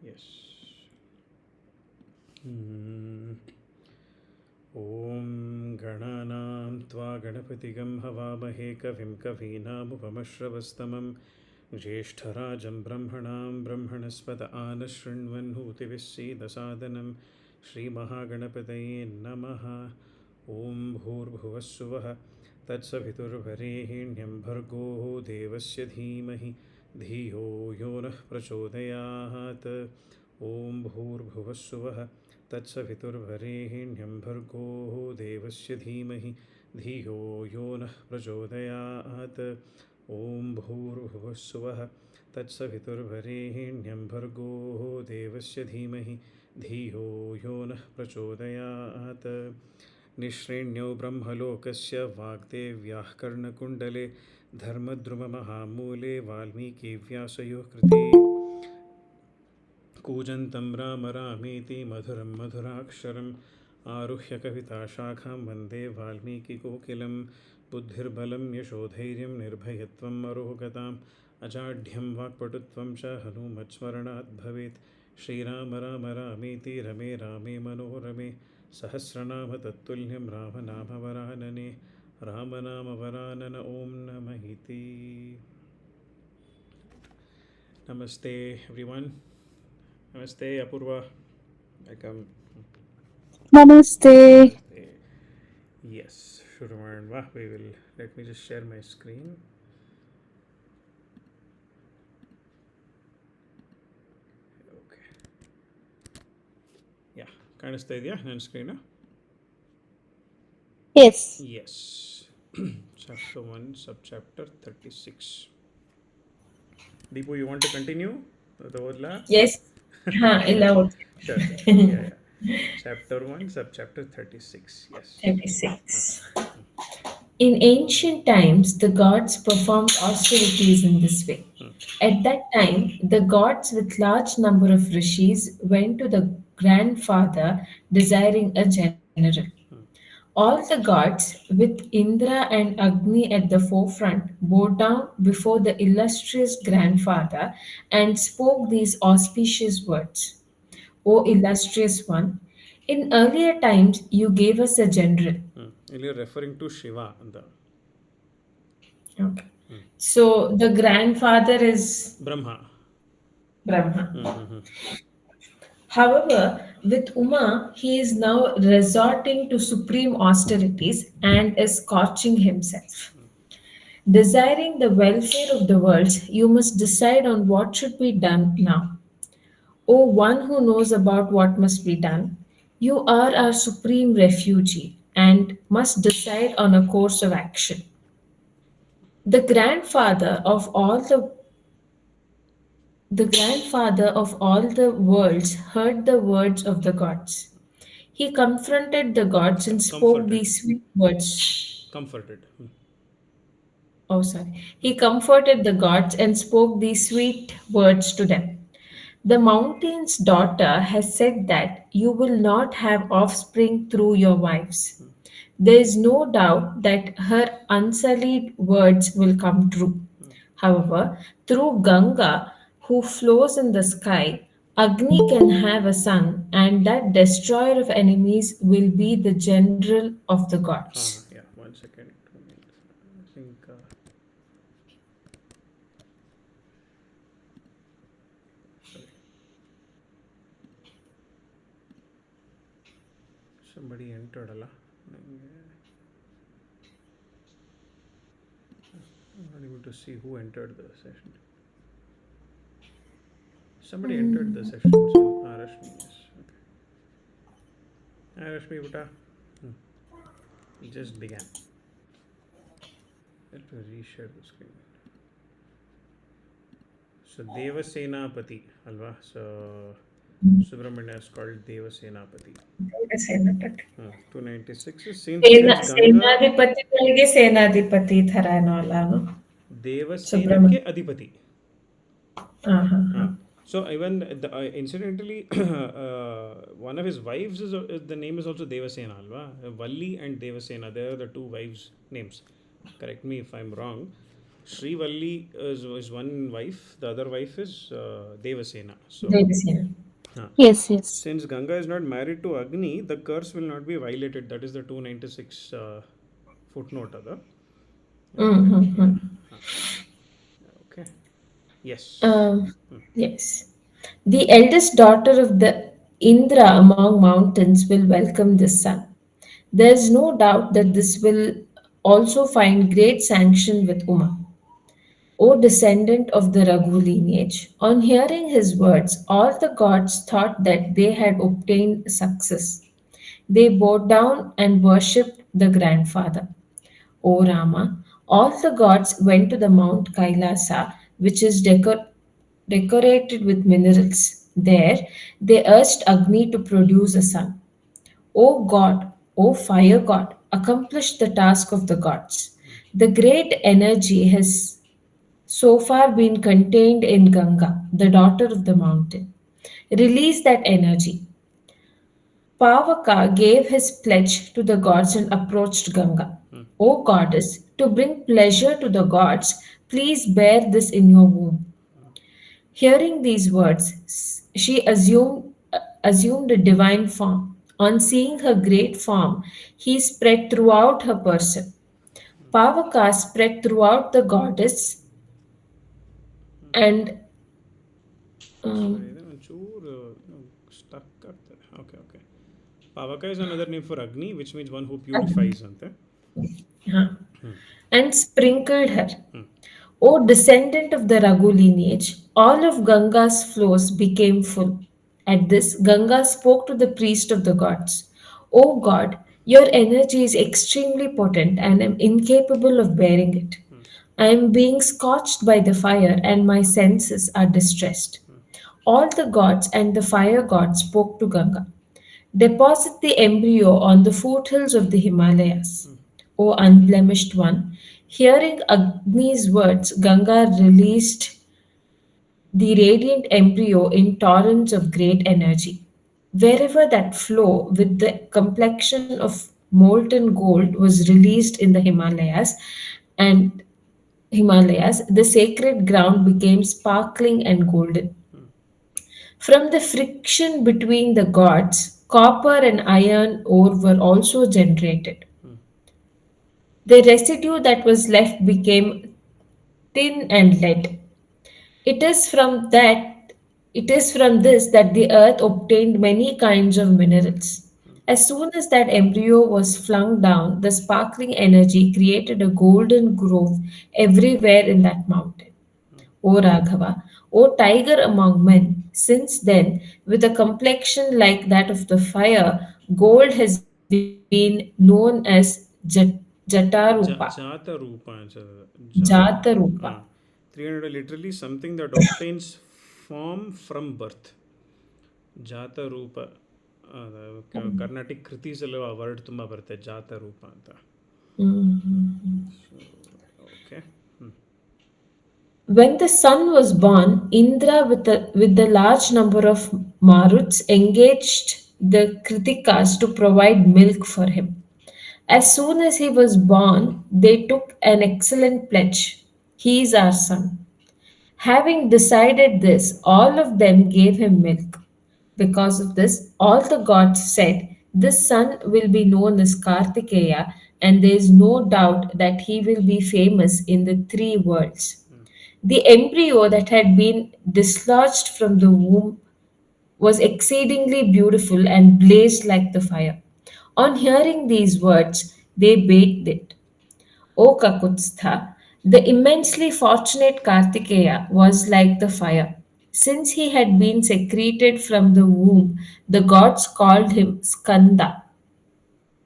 Yes. Hmm. ॐ गणानां त्वा गणपतिगं हवामहे कविं कवीनामुपमश्रवस्तमं ज्येष्ठराजं ब्रह्मणां ब्रह्मणस्पत आनशृण्वन्नोतिविश्सीदसादनं श्रीमहागणपतये नमः। ॐ भूर्भुवः स्वः तत्सवितुर्वरेण्यं भर्गो देवस्य धीमहि धियो यो नः प्रचोदयात्। ॐ भूर्भुवः स्वः तत्सवितुर्वरेण्यं भर्गो देवस्य धीमहि धियो यो नः प्रचोदयात्। ॐ भूर्भुवः स्वः तत्सवितुर्वरेण्यं भर्गो देवस्य धीमहि धियो यो नः प्रचोदयात्। निःश्रेण्यो ब्रह्मलोकस्य वाग्देव्याः कर्णकुण्डले धर्मद्रुममहामूले वाल्मीकिव्यासयोः कृते कूजन्तं राम रामेति मधुरं मधुराक्षरम् आरुह्य कविताशाखां वन्दे वाल्मीकिकोकिलं बुद्धिर्बलं यशोधैर्यं निर्भयत्वम् अरोगताम् अजाढ्यं वाक्पटुत्वं च हनूमत्स्मरणात् भवेत्। श्रीराम राम रामेति रमे रामे मनोरमे सहस्रनाम तत्तुल्यं रामनामवरानने रामनामवरानन ॐ नमः इति। नमस्ते everyone. Namaste, Apurva. Welcome. Namaste. Namaste. Yes, Shurmanva. We will. Let me just share my screen. Okay. Yeah. ಕಾಣಿಸ್ತಾ ಇದೆಯಾ ನನ್ನ screen? Yes. Yes. Chapter 1, subchapter 36. Deepu, you want to continue? The Odla? Yes. Allowed. Sure, sure. Yeah, yeah. Chapter 1, subchapter 36. Yes. 36. In ancient times, the gods performed austerities in this way. At that time, the gods with large number of rishis went to the grandfather desiring a general. All the gods, with Indra and Agni at the forefront, bowed down before the illustrious grandfather and spoke these auspicious words. O illustrious one, in earlier times you gave us a general. You're referring to Shiva. Okay. So the grandfather is Brahma. Brahma. Mm-hmm. However, with Uma, he is now resorting to supreme austerities and is scorching himself. Desiring the welfare of the world, you must decide on what should be done now. O one who knows about what must be done, you are our supreme refugee and must decide on a course of action. The grandfather of all the worlds heard the words of the gods. He confronted the gods and spoke Comforted. these sweet words. Comforted. Oh, sorry. He comforted the gods and spoke these sweet words to them. The mountain's daughter has said that you will not have offspring through your wives. There is no doubt that her unsullied words will come true. However, through Ganga, who flows in the sky, Agni can have a son, and that destroyer of enemies will be the general of the gods. Yeah, 1 second. 2 minutes. I think sorry, somebody entered Allah. I'm not able to see who entered the session. Somebody entered the session. So Rashmi, yes. Okay. Hi Rashmi Buta. It just began. Let me reshare the screen. So Devasenapati, Alva. So Subramanya is called Devasenapati. 296 is since Ganga ಸೇನಾಧಿಪತಿಗಳಿಗೆ ಸೇನಾಧಿಪತಿ ಥರನೋ ಅಲ್ಲ ಅವನು ದೇವಸೇನಕ್ಕೆ ಸುಬ್ರಹ್ಮಣ್ಯ ಅಧಿಪತಿ. ಹಾ ಹಾ ಹಾ So even incidentally, one of his wives is the name is also Devasena, alva? Valli and Devasena. They are the two wives' names. Correct me if I'm wrong. Sri Valli is one wife, the other wife is Devasena. So, Devasena. huh. Yes, yes. Since Ganga is not married to Agni, the curse will not be violated. That is the 296 footnote. Okay, yeah. Mm-hmm. Huh. Okay. Yes. Um, yes. The eldest daughter of the Indra among mountains will welcome this son. There is no doubt that this will also find great sanction with Uma. O descendant of the Raghu lineage, on hearing his words, all the gods thought that they had obtained success. They bowed down and worshipped the grandfather. O Rama, all the gods went to the Mount Kailasa, which is decorated with minerals. There, they urged Agni to produce a son. O God, O fire god, accomplish the task of the gods. The great energy has so far been contained in Ganga, the daughter of the mountain. Release that energy. Pavaka gave his pledge to the gods and approached Ganga. O goddess, to bring pleasure to the gods, please bear this in your womb. Hearing these words, she assumed a divine form. On seeing her great form, he spread throughout her person. Pavaka spread throughout the goddess and Sorry, um, ಒಂಚೂರು stuck ಆಗ್ತದೆ. Okay, okay. Pavaka is another name for Agni, which means one who purifies. Ante. huh, and sprinkled her. O descendant of the Raghu lineage, all of Ganga's flows became full. At this, Ganga spoke to the priest of the gods. O God, your energy is extremely potent and I am incapable of bearing it. I am being scorched by the fire and my senses are distressed. All the gods and the fire god spoke to Ganga. Deposit the embryo on the foothills of the Himalayas. O unblemished one, hearing Agni's words, Ganga released the radiant embryo in torrents of great energy. Wherever that flow with the complexion of molten gold was released in the and Himalayas, the sacred ground became sparkling and golden. From the friction between the gods, copper and iron ore were also generated. The residue that was left became tin and lead. It is from that it is from this that the earth obtained many kinds of minerals. As soon as that embryo was flung down, the sparkling energy created a golden grove everywhere in that mountain. O Raghava, O tiger among men, since then, with a complexion like that of the fire, gold has been known as Jatarupa. Jata Rupa. Jatarupa. 300 literally something that obtains form from birth. ಜಾತ ರೂಪ Carnatic ಕೃತೀಸ್ ಎಲ್ಲ word ತುಂಬ ಬರುತ್ತೆ ಜಾತ ರೂಪ ಅಂತ. Mhm. So okay. When the son was born, Indra, with the large number of Maruts, engaged the Kritikas to provide milk for him. As soon as he was born, they took an excellent pledge. He is our son. Having decided this, all of them gave him milk. Because of this, all the gods said, this son will be known as Kartikeya, and there is no doubt that he will be famous in the three worlds. The embryo that had been dislodged from the womb was exceedingly beautiful and blazed like the fire. On hearing these words, they baked it. O Kakutstha, the immensely fortunate Kartikeya was like the fire. Since he had been secreted from the womb, the gods called him Skanda.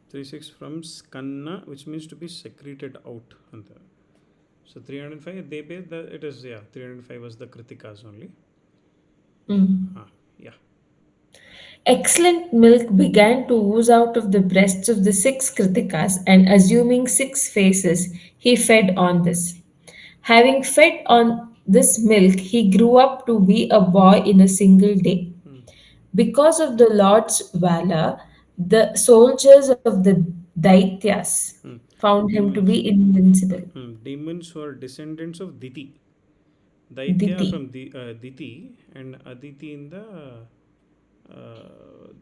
36 from Skanna, which means to be secreted out ಅಂತ. So 305 they pay the it is, yeah, 305 was the kritikas only. Yeah. Excellent milk began to ooze out of the breasts of the six Kritikas, and assuming six faces, he fed on this. Having fed on this milk, he grew up to be a boy in a single day. Because of the Lord's valor, the soldiers of the Daityas found him to Demons. be invincible. Demons who are descendants of Diti. Daitya Diti. from Diti and Aditi in the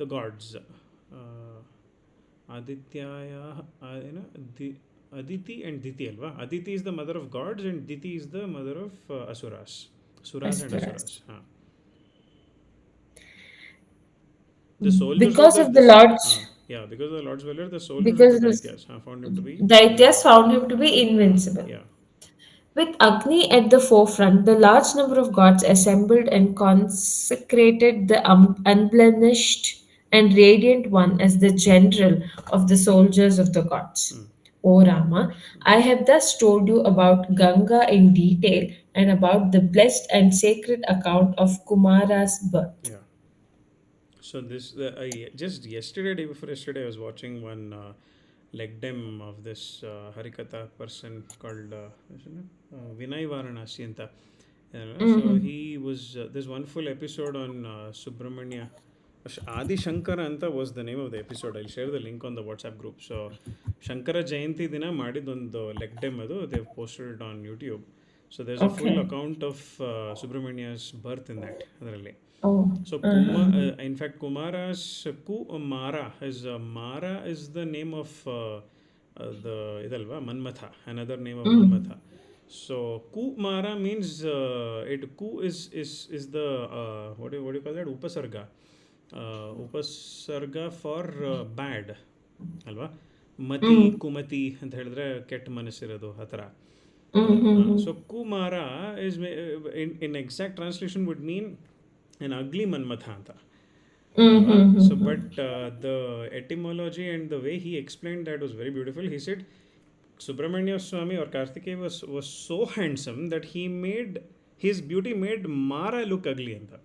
gods. Adityaya, Aditi and Diti alva. Aditi is the mother of gods and Diti is the mother of Asuras. Suras and Asuras. Asuras. The soldiers of Because the of the this Lord's, yeah, because of the Lord's Valor, the soldiers of the because the Daityas found him to be Daityas invincible. found him to be invincible. Yeah. With Agni at the forefront, the large number of gods assembled and consecrated the unblemished and radiant one as the general of the soldiers of the gods. O Rama, I have thus told you about Ganga in detail and about the blessed and sacred account of Kumara's birth. Yeah. So this just yesterday, day before yesterday, I was watching one leg dem of this Harikatha person called isn't it? Vinay Varanasi anta. So Mhm. he was there's one full episode on Subramanya. Adi Shankara anta was the name of the episode. I'll share the link on the WhatsApp group. So Shankara Jayanti dina ಮಾಡಿದೊಂದು leg dem ಅದು they've posted it on YouTube. So there's a full Okay. account of Subramania's birth in that ಅದರಲ್ಲಿ. Oh. So in fact, Kumara's Kumara is the name of the idalva Manmatha, another name of Mm. Manmatha. So Kumara means it Ku is the what do you call that Upasarga for bad ಅಲ್ವಾ ಮತಿ Mm. ಕುಮತಿ ಅಂತ ಹೇಳಿದ್ರೆ ಕೆಟ್ಟ ಮನಸ್ಸಿರೋದು ಆ ಥರ Mm-hmm. so Kumara is in exact translation would mean an ugly Manmatha anta. Alva. So, Mm-hmm. but the etymology and the way he explained that was very beautiful. He said Subramanya Swami or Kartikeya was so handsome that he made his beauty made Mara look ugly. Anta.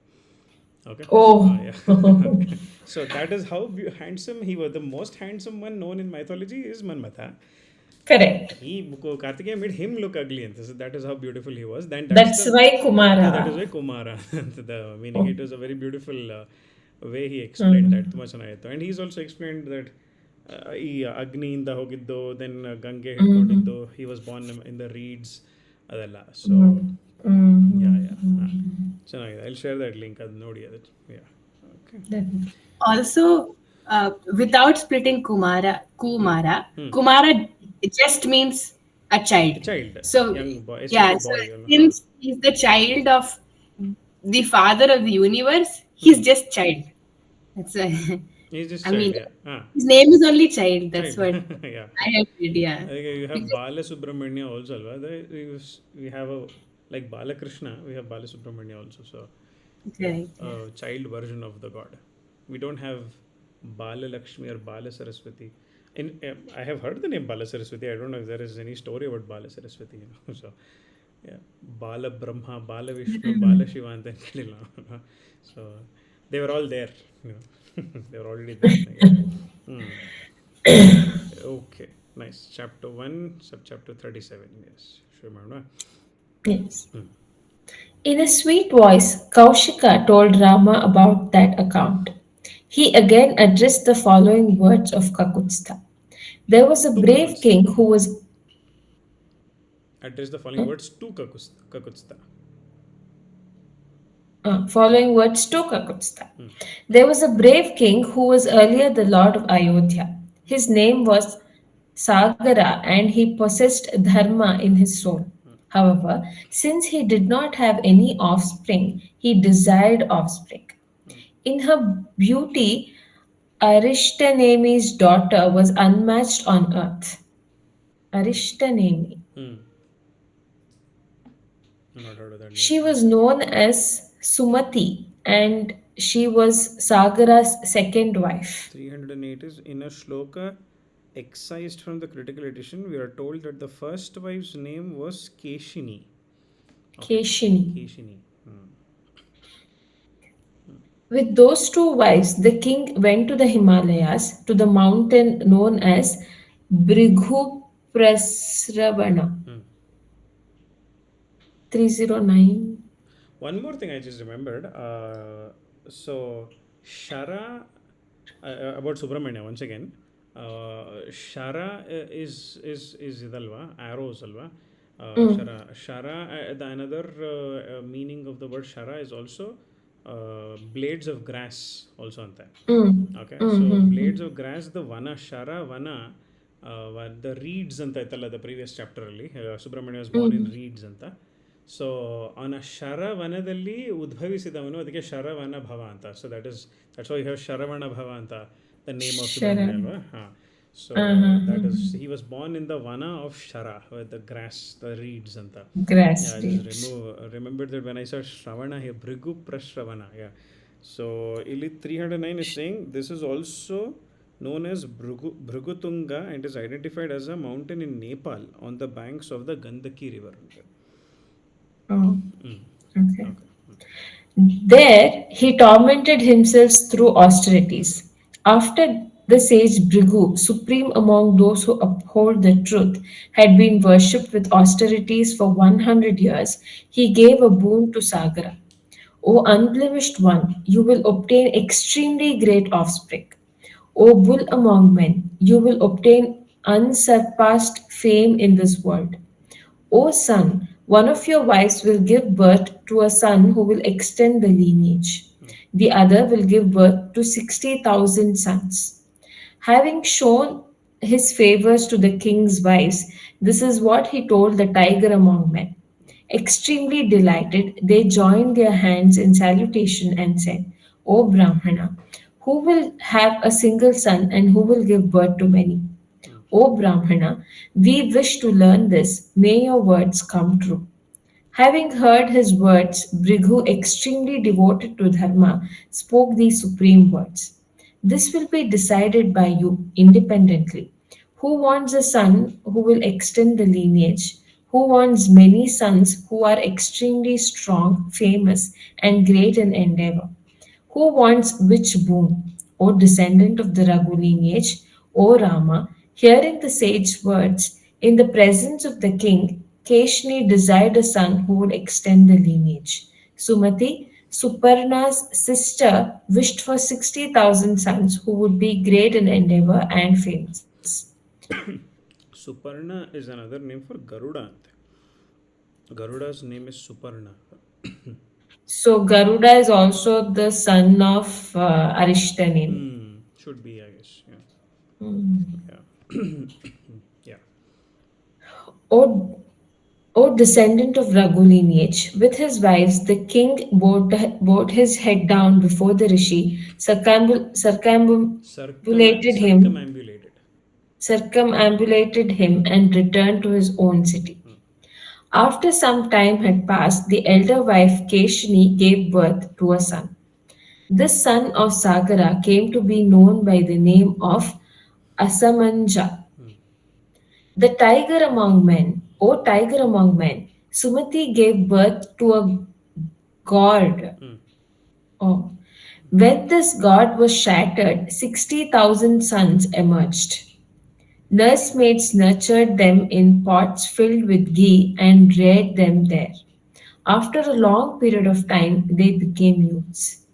Okay. So, Oh. yeah. Okay. So that is how handsome he was. The most handsome one known in mythology is Manmatha. Correct. Kartikeya made him look ugly. And so that is how beautiful he was. Then that's That's the why that is Kumara. why Kumara. The meaning Oh. it was a very beautiful way he explained that. Mm. ತುಂಬ ಚೆನ್ನಾಗಿತ್ತು. And he's also explained that ಈ ಅಗ್ನಿಯಿಂದ ಹೋಗಿದ್ದು then Gange Mm-hmm. ಹಿಡ್ಕೊಂಡಿದ್ದು he was born in the reeds ಅದೆಲ್ಲ so Mm. Yeah Mm-hmm. Yeah ಹಾಂ Mm-hmm. ಚೆನ್ನಾಗಿದೆ I share that link ಅದು ನೋಡಿ ಅದು ಯಾ okay Definitely. Also, without splitting Kumara just means a child. Child So, young boy yeah, especially so ಬಾಯ್ ಹಾಂ since he's the child of the father of the universe, ಹ್ಞೂ he's just child. That's is this I mean, child yeah ಹಾಂ his name is only child. That's child what yeah I have read. Yeah, like you have because Bala Subramanya also alva we have a like Balakrishna we have Bala Subramanya also so correct. Yeah. a child version of the god. We don't have Bala Lakshmi or Bala Saraswati. I have heard the name Bala Saraswati. I don't know if there is any story about Bala Saraswati. So, yeah, Bala Brahma, Bala Vishnu, Bala Shiva, and then Kalila. So, they were all there. You know, they were already there. Yeah. Hmm. Okay. Nice. Chapter 1, subchapter 37. Yes. Sure, Maruna. Yes. In a sweet voice, Kaushika told Rama about that account. He again addressed the following words of Kakutstha. There was a To brave Kakutsta. king who was Address the following words to Kakutsta. following words to Kakutstha. There was a brave king who was earlier the lord of Ayodhya. His name was Sagara and he possessed dharma in his soul. However, since he did not have any offspring, he desired offspring. In her beauty, Arishtanemi's daughter was unmatched on earth. Arishtanemi. Hmm. I'm not heard of that name. She was known as Sumati and she was Sagara's second wife. 308 is in a shloka excised from the critical edition. We are told that the first wife's name was Keshini. Okay, Keshini. Keshini. Hmm. With those two wives, the king went to the Himalayas, to the mountain known as Brighu Prasravana. Hmm. 309. One more thing I just remembered. So, Shara, about Subramanya once again. Shara is idalva, arrows alva. Mm, Shara, the another meaning of the word shara is also blades of grass also anta. mm, Okay, so blades mm, of grass, the vana, shara vana, the reeds ಅಂತ ಐತಲ್ಲ, the previous chapter ಅಲ್ಲಿ Subrahmanya was born in mm, reeds ಅಂತ. So ಅವನ ಶರವನದಲ್ಲಿ ಉದ್ಭವಿಸಿದವನು, ಅದಕ್ಕೆ ಶರವಣ ಭವ ಅಂತ. So that's why have Sharavana Bhava ಅಂತ the name of Subrahmanya Sharon. ಅಲ್ವಾ. ಹಾಂ. So that is, Uh-huh. He was born in the ವನ ಆಫ್ ಶರ, ದ ಗ್ರಾಸ್, ದ ರೀಡ್ಸ್ ಅಂತ. Grass Yeah, I just roots. remembered that when I saw Shravana here, Bhrigu Prashravana. Yeah. So Ili 309 is saying this is also known as Bhrugutunga and is identified as a mountain in Nepal on the banks of the Gandaki river. Oh, Mm. okay. Okay. There he tormented himself through austerities. After the sage Brigu, supreme among those who uphold the truth, had been worshipped with austerities for 100 years, he gave a boon to Sagara. O unblemished one, you will obtain extremely great offspring. O bull among men, you will obtain unsurpassed fame in this world. O son, one of your wives will give birth to a son who will extend the lineage. The other will give birth to 60,000 sons. Having shown his favors to the king's wives, this is what he told the tiger among men. Extremely delighted, they joined their hands in salutation and said, O Brahmana, who will have a single son and who will give birth to many? O Brahmana, we wish to learn this. May your words come true. Having heard his words, Brighu, extremely devoted to Dharma, spoke these supreme words. This will be decided by you independently. Who wants a son who will extend the lineage? Who wants many sons who are extremely strong, famous, and great in endeavor? Who wants which boon? O descendant of the Raghu lineage, O Rama, hearing the sage words, in the presence of the king, Keshni desired a son who would extend the lineage. Sumati, Suparna's sister, wished for 60,000 sons who would be great in endeavor and famous. Suparna is another name for Garuda. Garuda's name is Suparna. So Garuda is also the son of Arishtani. Should be, I guess. Yeah. Hmm. Yeah. Yeah. O O descendant of Raghu lineage, with his wives, the king bowed his head down before the rishi, Circumambulated. circumambulated him, and returned to his own city. After some time had passed, the elder wife Keshini gave birth to a son. This son of Sagara came to be known by the name of Asamanja. The tiger among men, O tiger among men, Sumati gave birth to a god. Oh. When this god was shattered, 60,000 sons emerged. Nursemaids nurtured them in pots filled with ghee and reared them there. After a long period of time, they became youths.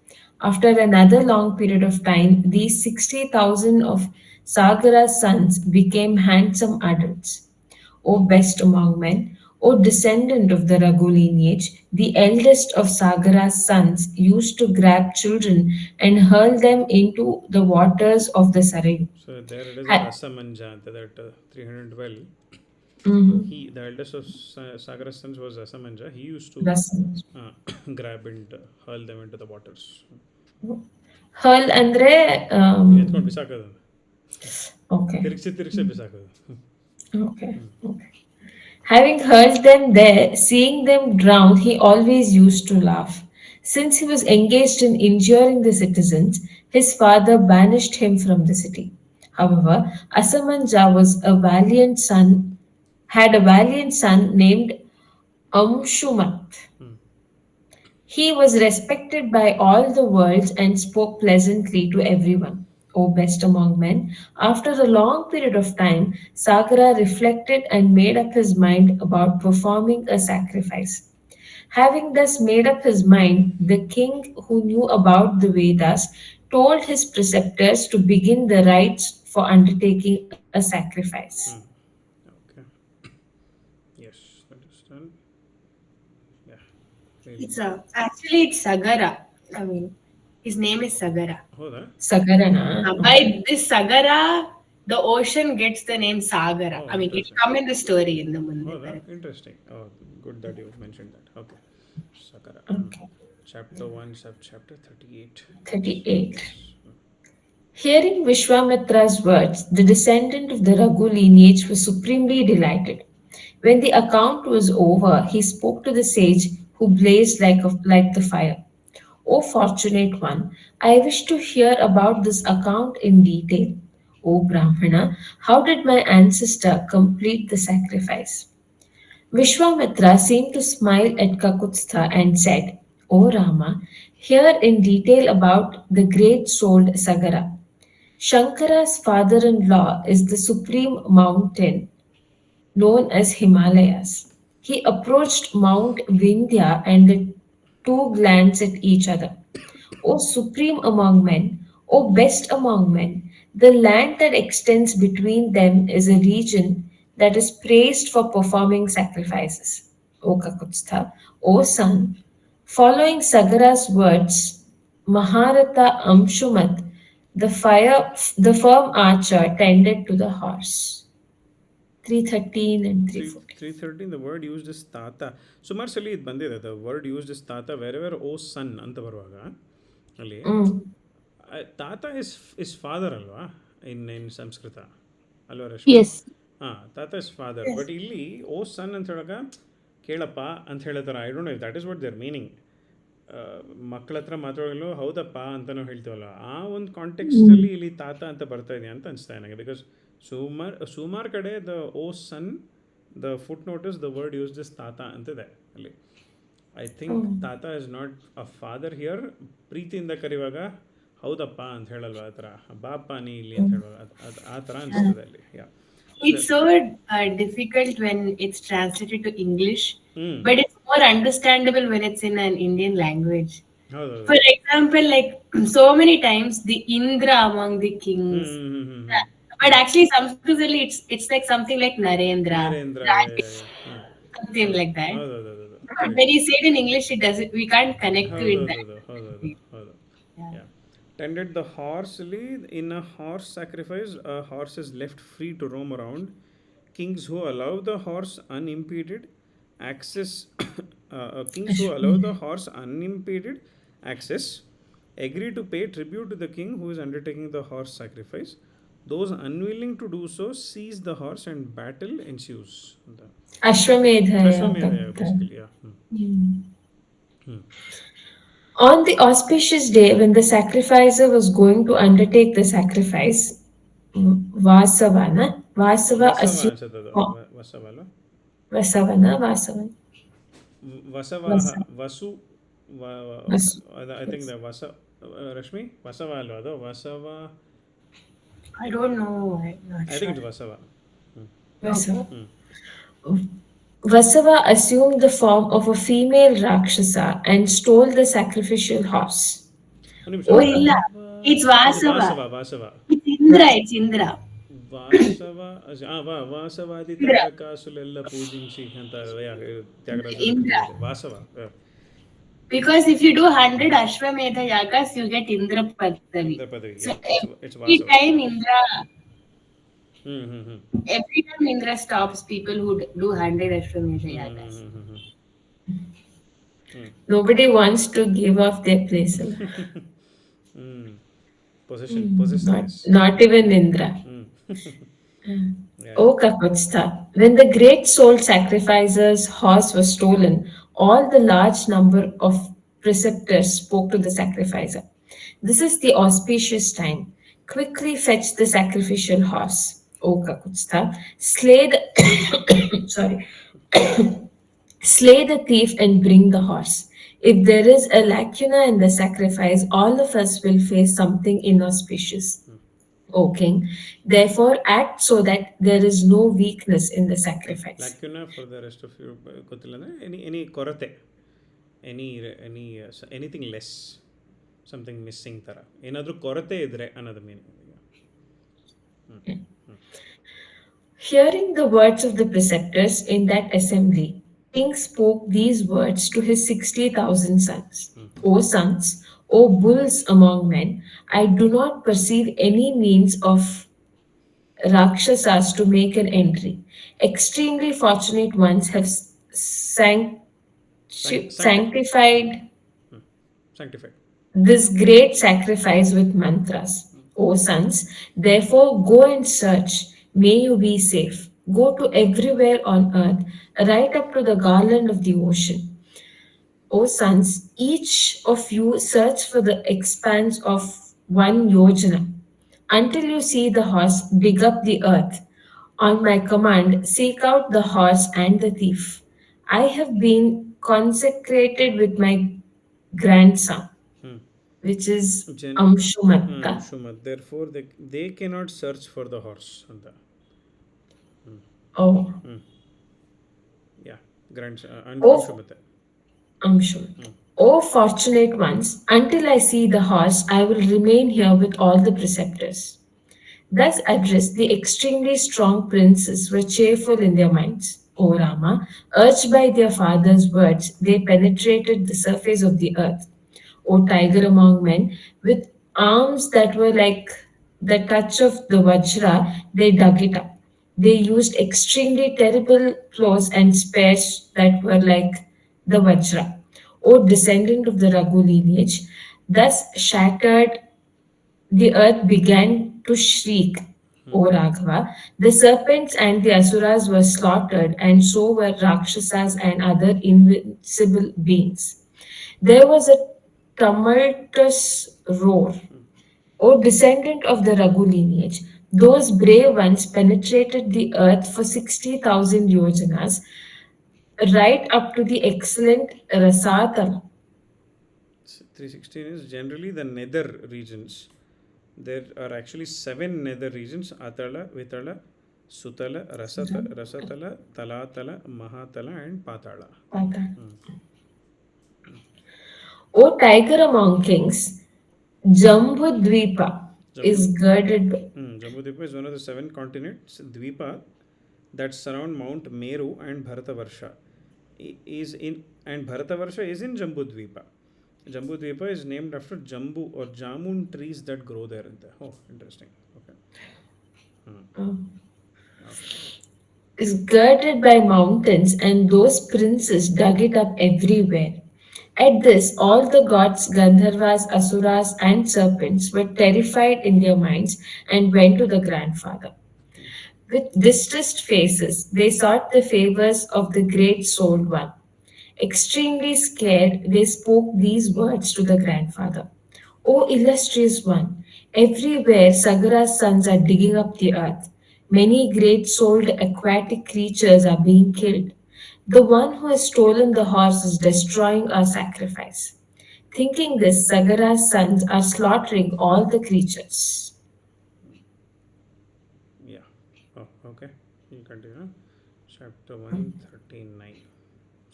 After another long period of time, these 60,000 of Sagara's sons became handsome adults. O best among men, O descendant of the Raghu lineage, the eldest of Sagara's sons used to grab children and hurl them into the waters of the Sarayu. So there it is, that Ha- Asamanja, that 312. Mhm. The eldest of Sagara's sons was Asamanja. He used to That's- uh, grab and hurl them into the waters. Hurl andre ಎತ್ಕೊಂಡು ಬಿಸಾಕೋದು, okay. ತಿರುಗಿಸಿ ಬಿಸಾಕೋದು. Okay. Okay. Having hurled them there, seeing them drown, he always used to laugh. Since he was engaged in injuring the citizens, his father banished him from the city. However, Asamanja had a valiant son named Amshumat. He was respected by all the world and spoke pleasantly to everyone. O best among men, after a long period of time, Sagara reflected and made up his mind about performing a sacrifice. Having thus made up his mind, the king who knew about the Vedas told his preceptors to begin the rites for undertaking a sacrifice. Hmm. Okay. Yes, that is done. Yeah. Really. It's Sagara. I mean, his name is Sagara. Hoda? Sagarana. Okay. By this Sagara, the ocean gets the name Sagara. Oh, I mean, it interesting. come in the story in the Munde. Hoda? Correct. Interesting. Oh, good that you mentioned that. Okay. Sakara. Okay. Chapter 1, sub chapter 38. Yes. 38. Yes. Hearing Vishwamitra's words, the descendant of the Raghu lineage was supremely delighted. When the account was over, he spoke to the sage who blazed like the fire. O fortunate one, I wish to hear about this account in detail. O Brahmana, how did my ancestor complete the sacrifice? Vishwamitra seemed to smile at Kakutstha and said, O Rama, hear in detail about the great souled Sagara. Shankara's father in law is the supreme mountain known as Himalayas. He approached Mount Vindhya and the two glanced at each other. O supreme among men, O best among men, the land that extends between them is a region that is praised for performing sacrifices. O Kakutstha, O son, following Sagara's words, Maharata Amshumat, the firm archer tended to the horse. 313 and 3, 314. 313, the word used is tata. ಸುಮಾರು ಸಲ ಇದು ಬಂದಿದೆ the word used is ತಾತ ವೆರೆವೆರ್ ಓ ಸನ್ ಅಂತ ಬರುವಾಗ ಅಲ್ಲಿ Mm. ತಾತ is father ಅಲ್ವಾ ಇನ್ ಸಂಸ್ಕೃತ ಅಲ್ವಾ ರಶ್ಮಿ? Yes. ಹಾಂ, ತಾತ ಇಸ್ ಫಾದರ್. ಬಟ್ ಇಲ್ಲಿ ಓ ಸನ್ ಅಂತ ಹೇಳೋಕೆ ಕೇಳಪ್ಪ ಅಂತ ಹೇಳ್ತಾರೆ. I don't know if that is what their meaning. ಮಕ್ಕಳ ಹತ್ರ ಮಾತಾಡಲು ಹೌದಪ್ಪ ಅಂತಲೂ ಹೇಳ್ತೀವಲ್ಲ, ಆ ಒಂದು ಕಾಂಟೆಕ್ಸ್ಟಲ್ಲಿ ಇಲ್ಲಿ ತಾತ ಅಂತ ಬರ್ತಾ ಇದೆಯಾ ಅಂತ ಅನಿಸ್ತಾ ನನಗೆ. ಬಿಕಾಸ್ ಸುಮಾರು ಕಡೆ the O son the footnotes the word use this ತಾತ ಅಂತಿದೆ ಅಲ್ಲಿ. ಐ ಥಿಂಕ್ ತಾತ is not a father here. ಪ್ರೀತಿಯಿಂದ ಕರೆಯುವಾಗ ಹೌದಪ್ಪ ಅಂತ ಹೇಳಲ್ವ, ಆ ಥರ ಬಾಪ ನೀ ಇಲ್ಲಿ ಅಂತ ಹೇಳುವಾಗ ಆ ಥರ ಅನಿಸ್ತದೆ ಅಲ್ಲಿ. ಯಾ. It's so difficult when it's translated to English, ಹ್ಞೂ. but it's more understandable when it's in an Indian language. For ಹೌದೌದು. example, like so many times the Indra among the ಹ್ಞೂ kings. ಹ್ಞೂ ಹ್ಞೂ ಹ್ಞೂ. But actually, Sanskritally, it's like something like Narendra, Narendra. Rajesh, ಹಾಂ. something like that. ಹೌದೌದು. But when you say it in English, it doesn't. We can't connect to it that. ಹೌದು. Yeah. Yeah. Tended the horse lead in a horse sacrifice. A horse is left free to roam around. Kings who allow the horse unimpeded access. Kings who allow the horse unimpeded access agree to pay tribute to the king who is undertaking the horse sacrifice. Those unwilling to do so seize the horse and battle ensues. The Ashwamedhaya. Ashwamedhaya, basically, yeah. On the auspicious day when the sacrificer was going to undertake the sacrifice, Vasava Vasava assumed. ಅನ್ಸುತ್ತೆ ಅದು. Oh, Vasava ಅಲ್ವಾ? Vasavan. ವಸವಾಹ Vasu Vas- I think the ವಸ ರಶ್ಮಿ ವಸವ ಅಲ್ವಾ ಅದು? Vasava. I don't know. I'm not I think sure. It's Vasava. Vasava. ಹ್ಞೂ. Vasava assumed the form of a female Rakshasa and stole the sacrificial horse. ಒಂದು ನಿಮಿಷ. Oh, Oh, illa. It's ಇದು Vasava. Vasava. It's Indra. It's Indra. Vasava ವಾಸವಾದಿ Indra. ತಾರಕಾಸುಲೆಲ್ಲ ಪೂಜಿಂಸಿ ಅಂತ ತ್ಯಾಗರಾಜರು Indra. ಕೃತಿಯಲ್ಲಿ ವಾಸವ. Because if you do 100 Ashwamedha yagas, you get Indra Padavi. Indra ಪದವಿ. So it's every Vasava. time Indra, ಹ್ಞೂ. every time Indra stops people who do 100 Ashwamedha yagas. nobody wants to give up their place. Position Not, ಪೊಸಿಷನ್ನೆಸ್. not even Indra. Yeah. O Kakutstha, when the great soul sacrificer's horse was stolen, all the large number of preceptors spoke to the sacrificer. This is the auspicious time. Quickly fetch the sacrificial horse, O Kakutstha. Slay the sorry, slay the thief and bring the horse. If there is a lacuna in the sacrifice, all of us will face something inauspicious. O king, therefore act so that there is no weakness in the sacrifice. Lacuna for the rest of you ಗೊತ್ತಿಲ್ಲ ಅಂದರೆ any ಕೊರತೆ, any anything less, something missing ಥರ ಏನಾದರೂ ಕೊರತೆ ಇದ್ದರೆ ಅನ್ನೋದು meaning. Hearing the words of the preceptors in that assembly, King spoke these words to his 60,000 sons. O sons, O bulls among men, I do not perceive any means of Rakshasas to make an entry. Extremely fortunate ones have Sanctified. sanctified Sanctified. this great sacrifice with mantras. O sons, therefore go and search. May you be safe. Go to everywhere on earth, right up to the garland of the ocean. O sons, each of you search for the expanse of 1 yojana. Until you see the horse dig up the earth. On my command, seek out the horse and the thief. I have been consecrated with my grandson, which is Gen, Amshumatta. Shumat. Therefore, they cannot search for the horse. And the, Oh, yeah, grand oh, Anshumat. Amshumatta. Oh, fortunate ones, until I see the horse, I will remain here with all the preceptors. Thus addressed, the extremely strong princes were cheerful in their minds. O Rama, urged by their father's words, they penetrated the surface of the earth. O tiger among men, with arms that were like the touch of the Vajra, they dug it up. They used extremely terrible claws and spears that were like the Vajra. O descendant of the Raghu lineage, thus shattered the earth began to shriek, O Raghava. The serpents and the asuras were slaughtered, and so were Rakshasas and other invincible beings. There was a tumultuous roar. O descendant of the Raghu lineage, those brave ones penetrated the earth for 60,000 yojanas, right up to the excellent Rasatala. 316 is generally the nether regions. There are actually 7 nether regions: Atala, Vitala, Sutala, Rasatala, Talatala, Mahatala, and Patala. O tiger among kings, Jambudvipa Jambu, is girded by. Jambudvipa is one of the 7 continents, Dvipa, that surround Mount Meru and Bharatavarsha. Is in and Bharatavarsha is in Jambudvipa. Jambudvipa is named after Jambu or Jamun trees that grow there. Oh, interesting. Okay. Is girded by mountains, and those princes dug it up everywhere. At this, all the gods, Gandharvas, Asuras, and serpents were terrified in their minds and went to the grandfather. With distressed faces, they sought the favors of the great souled one. Extremely scared, they spoke these words to the grandfather. O illustrious one, everywhere Sagara's sons are digging up the earth. Many great souled aquatic creatures are being killed. The one who has stolen the horse is destroying our sacrifice. Thinking this, Sagara's sons are slaughtering all the creatures. Yeah. Oh, okay. You continue. Chapter 139.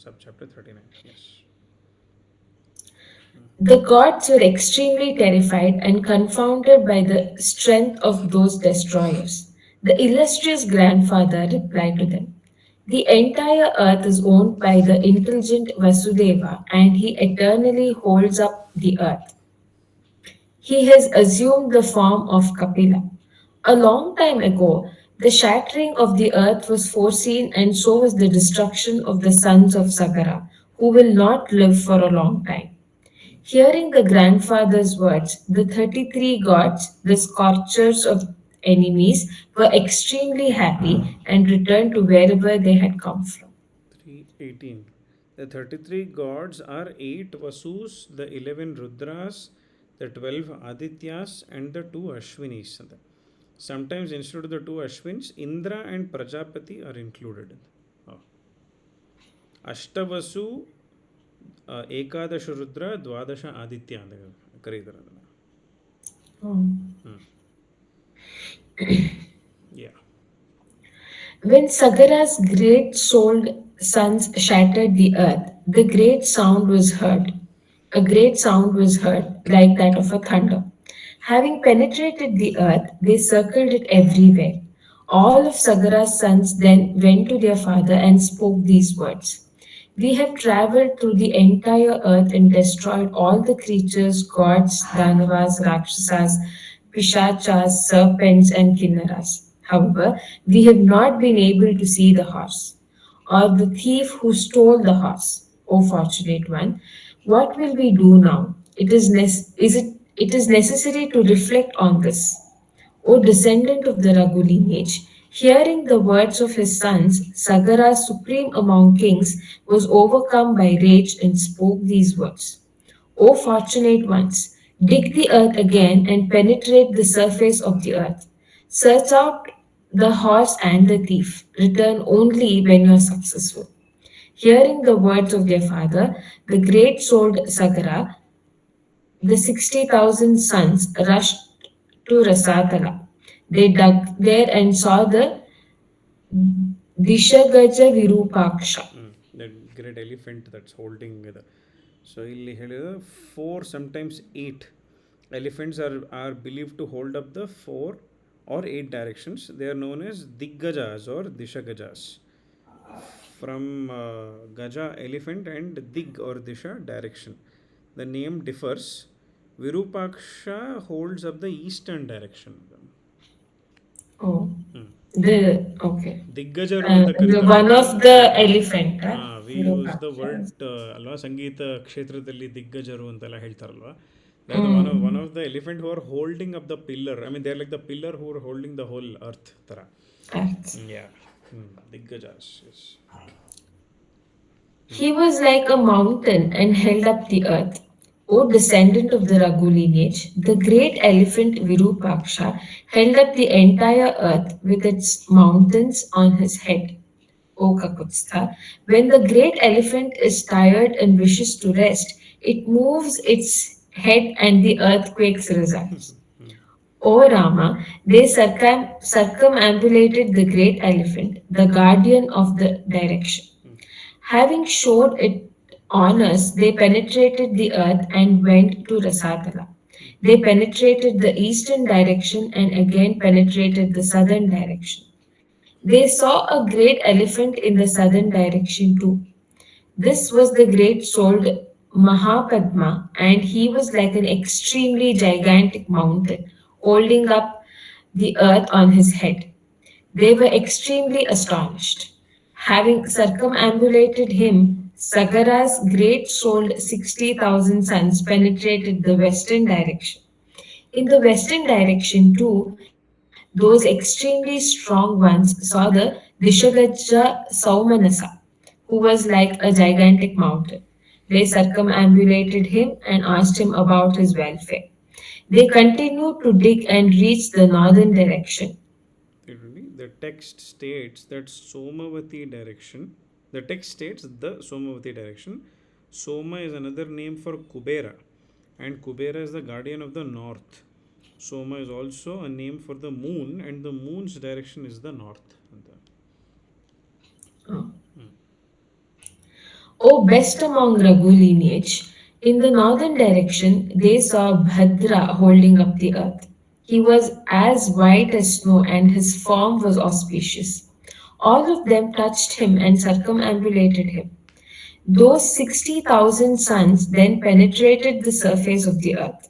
Subchapter 39. Yes. The gods were extremely terrified and confounded by the strength of those destroyers. The illustrious grandfather replied to them, the entire earth is owned by the intelligent Vasudeva, and he eternally holds up the earth. He has assumed the form of Kapila. A long time ago, the shattering of the earth was foreseen, and so was the destruction of the sons of Sagara, who will not live for a long time. Hearing the grandfather's words, the 33 gods, the scorchers of enemies, were extremely happy and returned to wherever they had come from. 318. The 33 gods are 8 Vasus, the 11 Rudras, the 12 Adityas, and the 2 Ashwinis. Sometimes instead of the 2 Ashwins, Indra and Prajapati are included. Oh. Ashtavasu, ಏಕಾದಶ ರುದ್ರ ದ್ವಾದಶ ಆದಿತ್ಯ ಅಂತ ಕರೀತಾರೆ ಅದನ್ನು. Yeah. When Sagara's great souled sons shattered the earth, the great sound was heard. A great sound was heard, like that of a thunder. Having penetrated the earth, they circled it everywhere. All of Sagara's sons then went to their father and spoke these words. We have traveled through the entire earth and destroyed all the creatures, gods, danavas, rakshasas, pishachas, serpents, and kinnaras. However, we have not been able to see the horse or the thief who stole the horse. O fortunate one, what will we do now? It is necessary to reflect on this. O descendant of the Raghu lineage, hearing the words of his sons, Sagara, supreme among kings, was overcome by rage and spoke these words. O fortunate ones, dig the earth again and penetrate the surface of the earth. Search out the horse and the thief. Return only when you are successful. Hearing the words of their father, the great souled Sagara, the 60,000 sons rushed to Rasatala. They dug there and saw the Dishagaja Virupaksha. That great elephant that's holding the. So ಇಲ್ಲಿ ಹೇಳಿದ four sometimes eight elephants are believed to hold up the four or eight directions. They are known as Diggajas or Dishagajas. From Gaja elephant and Dig or Disha direction. The name differs. Virupaksha holds up the eastern direction. Oh, Hmm. okay. ದಿಗ್ಗಜರು ಅಂತ The ಕರೀತಾರೆ. one of the elephant, huh? We use the Virupaksha. Word ಅಲ್ವಾ ಸಂಗೀತ ಕ್ಷೇತ್ರದಲ್ಲಿ ದಿಗ್ಗಜರು ಅಂತೆಲ್ಲ ಹೇಳ್ತಾರಲ್ವಾ. They are the one Mm, of the elephant who are holding up the pillar. I mean they are like the pillar who are holding the whole earth ಥರ. Earth. Yeah ದಿಗ್ಗಜಾಸ್ yes. He was like a mountain and held up the earth. O descendant of the Raghu lineage, the great elephant Virupaksha held up the entire earth with its mountains on his head. O Kakutstha, when the great elephant is tired and wishes to rest, it moves its head and the earthquakes results. O Rama, they circumambulated the great elephant, the guardian of the direction. Having showed it honors, they penetrated the earth and went to Rasatala. They penetrated the eastern direction and again penetrated the southern direction. They saw a great elephant in the southern direction too. This was the great souled Mahapadma, and he was like an extremely gigantic mountain, holding up the earth on his head. They were extremely astonished. Having circumambulated him, Sagara's great souled 60,000 sons penetrated the western direction. In the western direction, too, those extremely strong ones saw the Dishagaja Saumanasa, who was like a gigantic mountain. They circumambulated him and asked him about his welfare. They continued to dig and reached the northern direction. The text states that Somavati direction. The text states the Somavati direction. Soma is another name for Kubera, and Kubera is the guardian of the north. Soma is also a name for the moon, and the moon's direction is the north. Oh. O best among Raghu lineage, in the northern direction they saw Bhadra holding up the earth. He was as white as snow and his form was auspicious. All of them touched him and circumambulated him. Those 60,000 suns then penetrated the surface of the earth.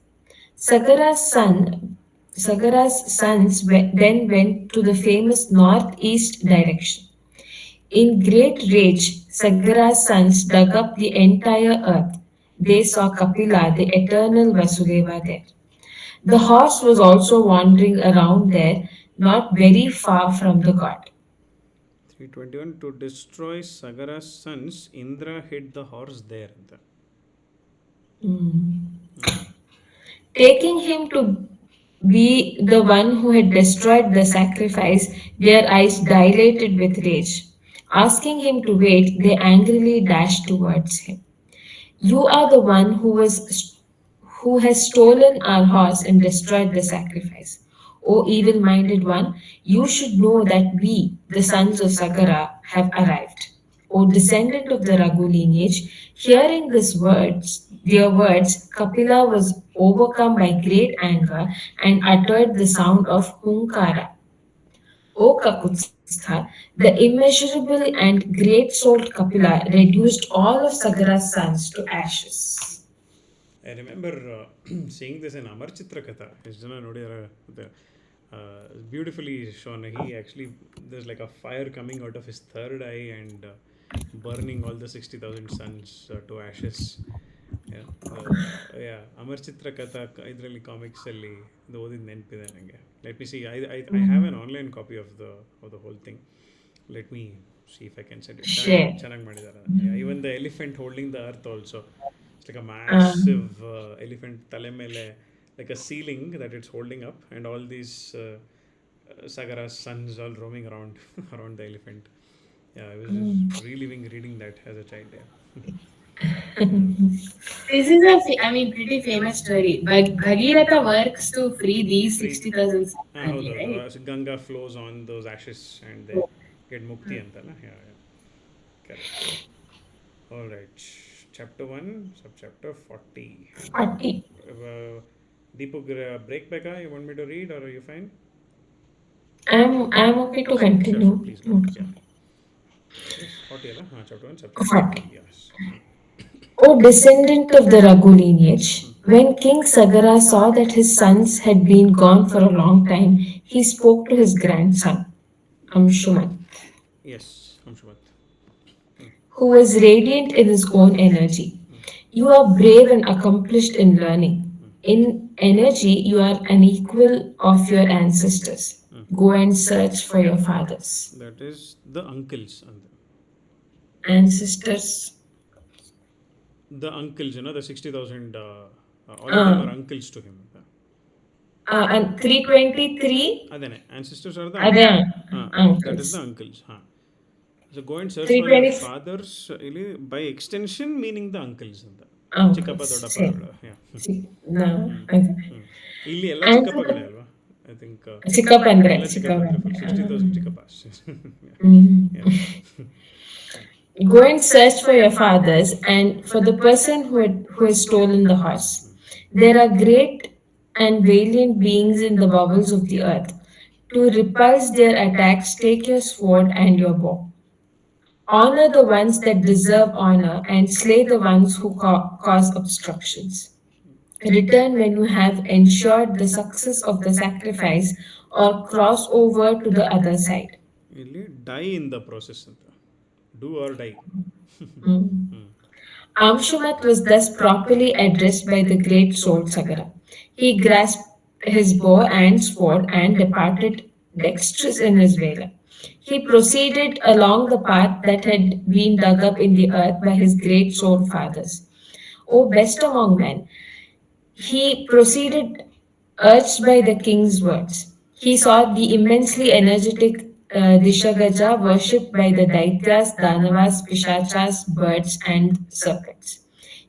Sagara's son, Sagara's sons then went to the famous northeast direction. In great rage, Sagara's sons dug up the entire earth. They saw Kapila, the eternal Vasudeva, there. The horse was also wandering around there, not very far from the god. 321 to destroy Sagara's sons, Indra hid the horse there. Taking him to be the one who had destroyed the sacrifice, their eyes dilated with rage. Asking him to wait, they angrily dashed towards him. You are the one who has stolen our horse and destroyed the sacrifice. O evil minded one, you should know that we, the sons of Sagara, have arrived. O descendant of the Raghu lineage, hearing their words, Kapila was overcome by great anger and uttered the sound of Hunkara. O Kakutstha, the immeasurable and great souled Kapila reduced all of Sagara's sons to ashes. I remember seeing this in Amar Chitra Katha. ಎಷ್ಟು ಜನ ನೋಡಿದಾರ the beautifully shown. He actually, there's like a fire coming out of his third eye and burning all the 60,000 suns to ashes. Yeah, yeah. Amar Chitra Katha ಇದರಲ್ಲಿ comics ಅಲ್ಲಿ ಇದು ಓದಿದ ನೆನಪಿದೆ ನನಗೆ. Let me see. I have an online copy of the whole thing. Let me see if I can send it. Share. ಚೆನ್ನಾಗಿ ಮಾಡಿದ್ದಾರೆ. Yeah, even the elephant holding the earth also. It's like a Um, massive elephant tale mele, like a ceiling that it's holding up, and all these Sagara's sons all roaming around around the elephant. Yeah, I was just reliving reading that as a child. Yeah. This is I mean, pretty famous story. But Bhagirath works to free these Free. 60,000 ಹೌದು only, ಹೌದು right? Ganga flows on those ashes and they get mukti ಅಂತಲ್ಲ. Yeah, yeah. Correct. All right. Chapter 1, subchapter 40. 40. Uh, Deepu, break ಬೇಕಾ? You want me to read or are you fine? I'm okay to Sure, sure. continue. Please go ahead. Yeah. Yes, 40 ಅಲ್ಲ? Chapter 1, subchapter 40. 40. Yes. O descendant of the Raghu lineage, when King Sagara saw that his sons had been gone for a long time, he spoke to his grandson, Amshuman, Yes, Amshuvat. who was radiant in his own energy. You are brave and accomplished in learning. In energy, you are an equal of your ancestors. Go and search for your fathers. That is the uncles. Ancestors. The uncles, the 60,000, all of them are uncles to him. And 323, Adene, ancestors are the ಅದೇ that is uncles. the uncles. So go and search for your 320 fathers, by extension, meaning the uncles. ಚಿಕ್ಕಪ್ಪ uncles. ದೊಡ್ಡಪ್ಪ Same. ಅವಳು. Yeah. No, ಅದೇ. ಇಲ್ಲಿ ಎಲ್ಲ And for ಚಿಕ್ಕಪ್ಪಗಳೇ the ಅಲ್ವಾ? I think ಚಿಕ್ಕಪ್ಪ ಅಂದ್ರೆ ಎಲ್ಲ ಚಿಕ್ಕಪ್ಪ ಅಂದ್ರೆ full 60,000 ಚಿಕ್ಕಪ್pas. Yeah. Go and search for your fathers and for the person who has stolen the horse. There are great and valiant beings in the bowels of the earth. To repulse their attacks, take your sword and your bow. Honor the ones that deserve honor and slay the ones who cause obstructions. Return when you have ensured the success of the sacrifice or cross over to the other side. ಇಲ್ಲಿ die in the process ಅಂತ. Do or die. Amshumat was thus properly addressed by the great soul Sagara. He grasped his bow and sword and departed dexterous in his valor. He proceeded along the path that had been dug up in the earth by his great soul fathers. O best among men, he proceeded urged by the king's words. He saw the immensely energetic Dishagaja worshipped by the Daityas, Danavas, Pishachas, birds, and serpents.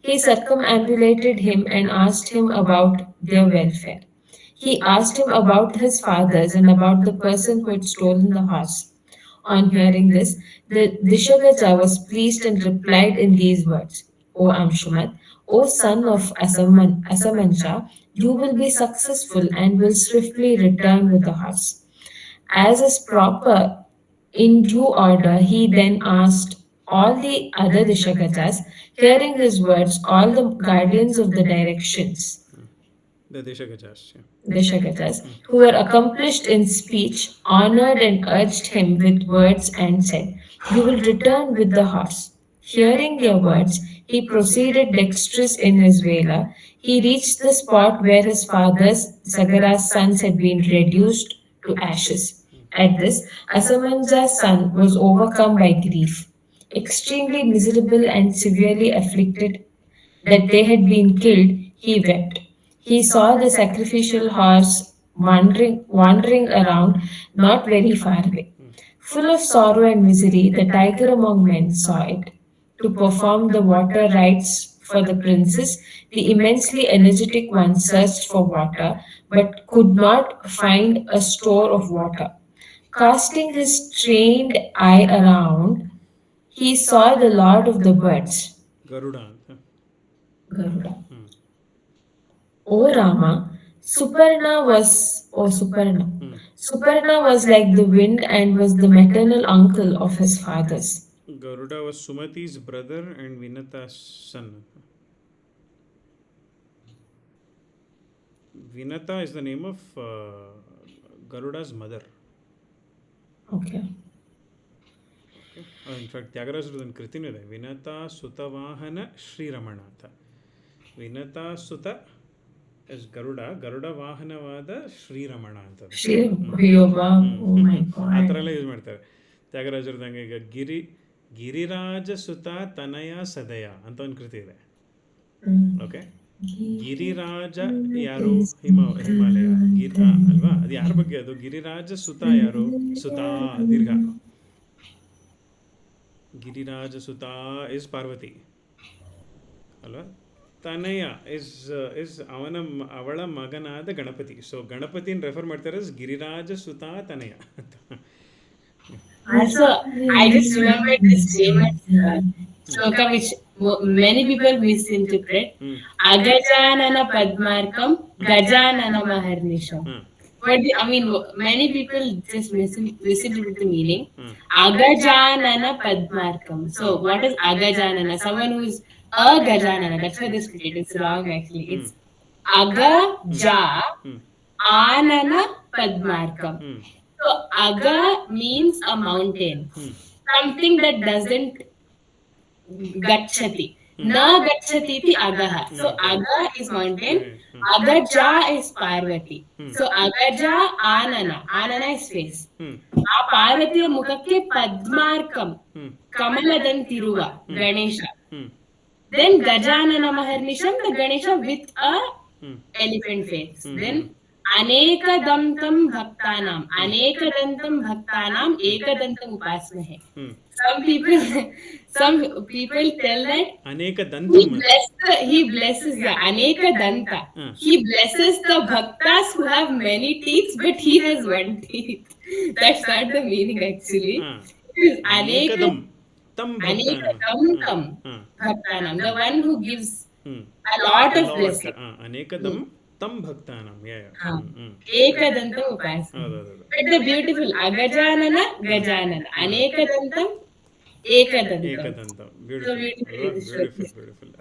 He circumambulated him and asked him about their welfare. He asked him about his fathers and about the person who had stolen the horse. On hearing this, the Dishagaja was pleased and replied in these words: O Amshumat, O son of Asamancha, you will be successful and will swiftly return with the horse. As is proper, in due order, he then asked all the other Dishagajas, hearing his words, all the guardians of the directions, The Deshagajas. Yeah. Dishagajas, who were accomplished in speech, honored and urged him with words and said, You will return with the horse. Hearing their words, he proceeded dexterous in his valor. He reached the spot where his father's, Sagara's sons had been reduced to ashes. At this, Asamanja's son was overcome by grief. Extremely miserable and severely afflicted that they had been killed, he wept. He saw the sacrificial horse wandering around not very far away. Full of sorrow and misery, the tiger among men saw it. To perform the water rites for the princess, the immensely energetic one searched for water but could not find a store of water. Casting his trained eye around, he saw the Lord of the birds, Garuda anta. Garuda. Hmm. O Rama, Suparna. Hmm. Suparna was like the wind and was the maternal uncle of his fathers. Garuda was Sumati's brother and Vinata's son. Vinata is the name of Garuda's mother. Okay. Okay. In fact ತ್ಯಾಗರಾಜರದ್ದು ಒಂದು ಕೃತಿನೂ ಇದೆ, ವಿನತಾ ಸುತವಾಹನ ಶ್ರೀರಮಣ ಅಂತ. ವಿನತಾ ಸುತ is Garuda, Garuda ವಾಹನವಾದ ಶ್ರೀರಮಣ ಅಂತ. Shri Yoba, oh my ಆ God. ಥರ ಎಲ್ಲ ಯೂಸ್ ಮಾಡ್ತಾರೆ ತ್ಯಾಗರಾಜರದ್ದು. ಹಂಗೆ ಈಗ ಗಿರಿರಾಜ ಸುತ ತನಯ ಸದಯ ಅಂತ ಒಂದು ಕೃತಿ ಇದೆ. ಓಕೆ. ಗಿರಿರಾಜ ಯಾರು? ಹಿಮಾಲಯ ಅಲ್ವಾ? ಅದು ಯಾರ ಬಗ್ಗೆ? ಅದು ಗಿರಿರಾಜ ಸುತ ಯಾರು? ಸುತಾ ದೀರ್ಘ. ಗಿರಿರಾಜ ಸುತಾ ಇಸ್ ಪಾರ್ವತಿ ಅಲ್ವಾ? ತನಯ ಇಸ್ ಅವಳ ಮಗನಾದ ಗಣಪತಿ. ಸೊ ಗಣಪತಿನ ರೆಫರ್ ಮಾಡ್ತಾರೆ ಗಿರಿರಾಜ ಸುತಾ ತನಯ ಅಂತ. Also, I just remembered this famous shloka which many people misinterpret. Agajanana Padmarkam Gajanana Maharnisham. But I mean, many people just misinterpret the meaning. Agajanana Padmarkam. So, what is Agajanana? Someone who is a Gajanana. That's why this cricket is wrong actually. It's Agaja Anana Padmarkam. So, Aga means a mountain. Something that doesn't gachati. Na gachati iti agaha. So, aga is mountain. Agaja is Parvati. So, agaja anana. Anana is face. ಆ ಪಾರ್ವತಿಯ ಮುಖಕ್ಕೆ ಪದ್ಮಾರ್ಕಂ ಕಮಲದಂತಿರುವ Ganesha. Then Gajanana Maharnisham, the Ganesha with a elephant face. Then Anekadantam Bhaktanam. Anekadantam Bhaktanam Ekadantam Upasmahe. Some people tell that ಅನೇಕ ದಂತಂ. he blesses the Aneka Danta. He blesses the Bhaktas who have many teeth, but he has one teeth. That's not the meaning actually. ಅನೇಕದಂ ತಂ Anekadam Bhaktanam. The one who gives a lot of blessing. ಅನೇಕದಂ ತಂ ಭಕ್ತಾನಂ. Ekadantam Upasana. But the beautiful Agajanana Gajanana. Anekadantam Ekadantam. Ekadantam. Beautiful.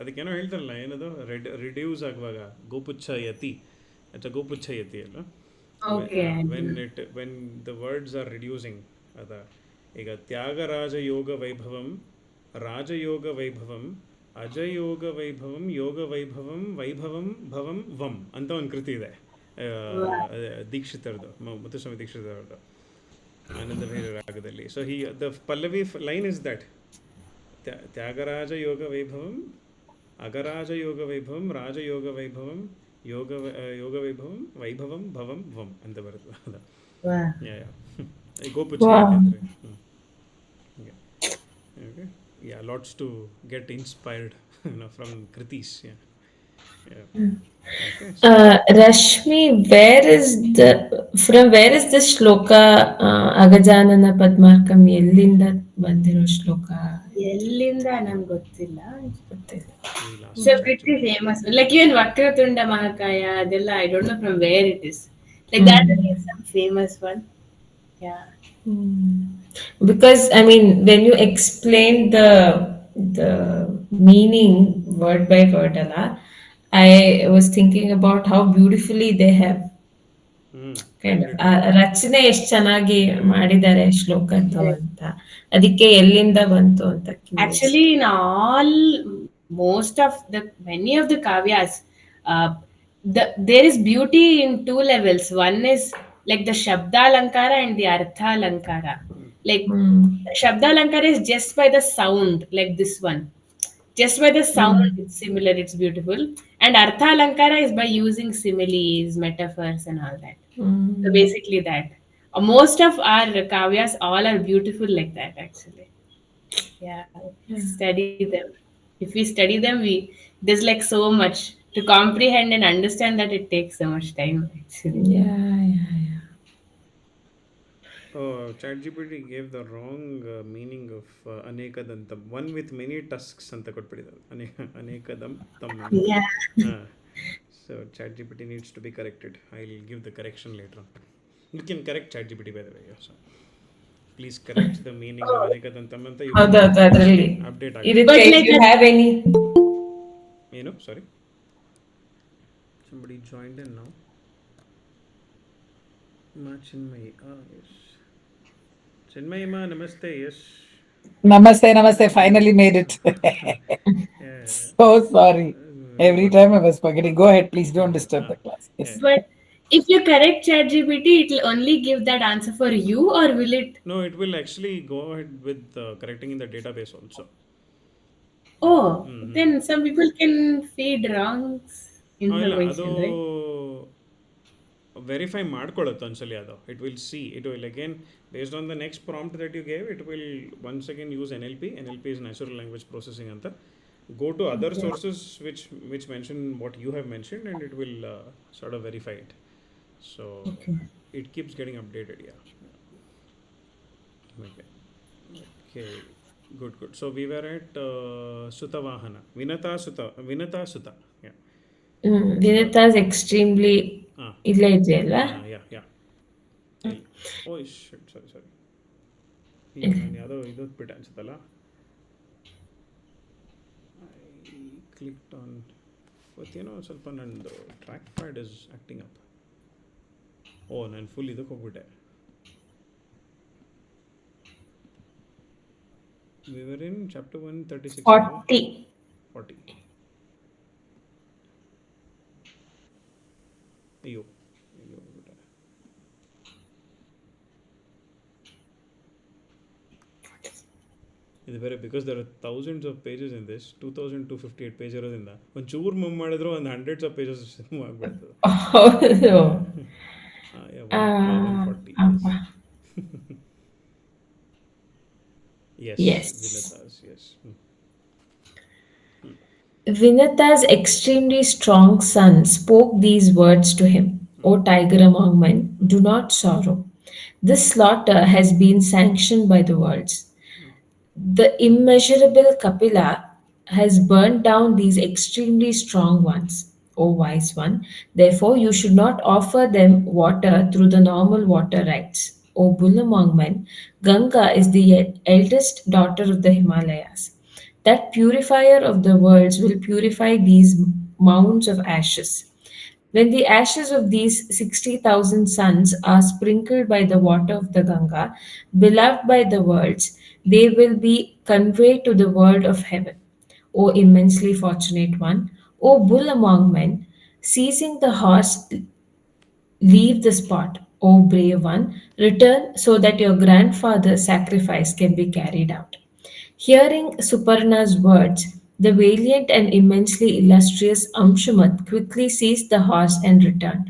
ಅದಕ್ಕೇನೋ ಹೇಳ್ತಾರಲ್ಲ, ಏನದು reduce ಆಗುವಾಗ ಗೋಪುಚ್ಛ ಯತಿ. ಅಥವಾ ಗೋಪುಚ್ಛ ಯತಿ ಅಲ್ಲ. When the words are reducing ಅದ. ಈಗ ತ್ಯಾಗರಾಜ ಯೋಗ ವೈಭವಂ, ರಾಜಯೋಗ ವೈಭವಂ, ಅಜಯೋಗ ವೈಭವಂ, ಯೋಗ ವೈಭವಂ, ವೈಭವಂ ಭವಂ ವಂ ಅಂತ ಒಂದು ಕೃತಿ ಇದೆ ದೀಕ್ಷಿತರದು, ಮುತ್ತುಸ್ವಾಮಿ ದೀಕ್ಷಿತರದು, ಆನಂದ ಭೈರವ ರಾಗದಲ್ಲಿ. So the pallavi line is that Tyagaraja ಯೋಗ ವೈಭವಂ, ಅಗರಾಜ ಯೋಗ ವೈಭವಂ, ರಾಜಯೋಗ ವೈಭವಂ, ಯೋಗ ವೈಭವಂ, ವೈಭವಂ ಭವಂ ವಂ ಅಂತ ಬರುತ್ತೆ. ಗೋಪುಚ್ಛ ಅಂದರೆ. Okay. Yeah, lots to get inspired from kritis. Okay, so Rashmi, from where is this shloka Agajanana Padmarkam ಎಲ್ಲಿಂದ ಬಂದಿರೋ ಶ್ಲೋಕ? ಎಲ್ಲಿಂದ ನಂಗೆ ಗೊತ್ತಿಲ್ಲ. we'll ask So pretty famous. Like even Vakratunda Mahakaya, adella I don't know from where it is. Like that is some famous one. Yeah. Because I mean, when you explain the meaning word by word, I was thinking about how beautifully they have kind of ರಚನೆ ಎಷ್ಟು ಚೆನ್ನಾಗಿ ಮಾಡಿದ್ದಾರೆ ಶ್ಲೋಕದ್ದು ಅಂತ. ಅದಕ್ಕೆ ಎಲ್ಲಿಂದ ಬಂತು ಅಂತ. Actually, in many of the kavyas, there is beauty in two levels. One is like the Shabda Alankara and the Artha Alankara. Like Shabda Alankara is just by the sound, like this one. Just by the sound, it's similar, it's beautiful. And Artha Alankara is by using similes, metaphors, and all that. So basically that. Most of our kavyas all are beautiful like that, actually. Yeah, study them. If we study them, there's like so much to comprehend and understand that it takes so much time, actually. Yeah. Oh, ChatGPT gave the wrong meaning of Anekadantam. One with many tusks ಅಂತ ಕೊಟ್ಬಿಟ್ಟಿದ್ದಾರೆ. Anekadam tam ಅಂತ. Yeah. Ah. So ChatGPT needs to be corrected. I'll give the correction later on. You can correct ChatGPT by the way. Yeah, so please correct the meaning of Anekadantam ಅಂತ you can ಹೌದೌದು ಅದರಲ್ಲಿ update ಇರುತ್ತೆ. ಆಗುತ್ತೆ. But if like you have any Sorry. Somebody joined in now. Ma Chinmayi. Ah, yes. Chinmayi ma, namaste. Yes. Namaste, namaste. Finally made it. Yeah. So sorry. Very Every good. time I was forgetting. Go ahead, please don't disturb Ah, the class. yeah. Yes. but if you correct ChatGPT, it will only give that answer for you, or will it? No, it will actually go ahead with correcting in the database also. Oh, Mm-hmm. then some people can feed wrong ಇಲ್ಲ ಅದು information, right? Verify ಮಾಡ್ಕೊಳ್ಳುತ್ತೆ ಒಂದ್ಸಲಿ ಅದು it will see it will again based on the next prompt that you gave it will once again use N L P is natural language processing ಅಂತ go to other Okay. sources which mention what you have mentioned and it will sort of verify it, so Okay. it keeps getting updated. Yeah. Okay. Okay, good. So we were at Sutavahana, Vinata Suta. Yeah. Vinita's extremely Ah. ಇಲ್ಲೇ ಇದೆಯಲ್ಲ. Yeah. Oh shit, sorry. ಈಗ ನಾನು ಯಾವುದೋ ಇದು ಬಿಟ್ಟೆ ಅನ್ಸುತ್ತಲ್ಲ. I clicked on ಇವತ್ತೇನೋ ಸ್ವಲ್ಪ ನಂದು track pad is acting up. ನಾನು ಫುಲ್ ಇದಕ್ಕೆ ಹೋಗ್ಬಿಟ್ಟೆ. We were in chapter 136. 40 40. ಅಯ್ಯೋ ಹೋಗ್ಬಿಟ್ಟೆ. ಇದು ಬೇರೆ because there are thousands of pages in this 2258 page ಇರೋದ್ರಿಂದ ಒಂಚೂರು ಮೂವ್ ಮಾಡಿದ್ರು ಒಂದು ಹಂಡ್ರೆಡ್ಸ್ ಆಫ್ ಪೇಜಸ್ ಮೂವ್ ಆಗಿಬಿಡ್ತದೆ. ಹೌದು. 140. ಅಪ್ಪ. Yes. Yes. Vilatas, yes. Vinata's extremely strong son spoke these words to him: O tiger among men, do not sorrow. This slaughter has been sanctioned by the worlds. The immeasurable Kapila has burnt down these extremely strong ones, O wise one. Therefore, you should not offer them water through the normal water rites. O bull among men, Ganga is the eldest daughter of the Himalayas. That purifier of the worlds will purify these mounds of ashes. When the ashes of these 60,000 sons are sprinkled by the water of the Ganga, beloved by the worlds, they will be conveyed to the world of heaven. O immensely fortunate one, O bull among men, seizing the horse, leave the spot. O brave one, return so that your grandfather's sacrifice can be carried out. Hearing Suparna's words, the valiant and immensely illustrious Amshumat quickly seized the horse and returned.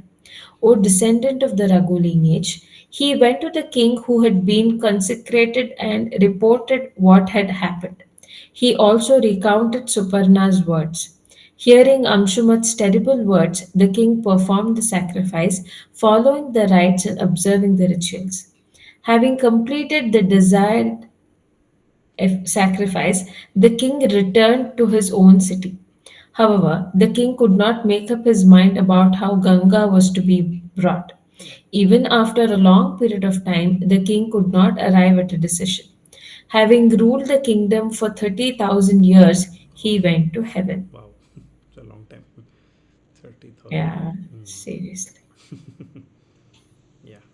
O descendant of the Raghu lineage, he went to the king who had been consecrated and reported what had happened. He also recounted Suparna's words. Hearing Amshumat's terrible words, the king performed the sacrifice, following the rites and observing the rituals. Having completed the desired sacrifice, the king returned to his own city. However, the king could not make up his mind about how Ganga was to be brought. Even after a long period of time, the king could not arrive at a decision. Having ruled the kingdom for 30,000 years, he went to heaven. Wow. It's a long time. 30,000. Yeah, seriously. Yeah.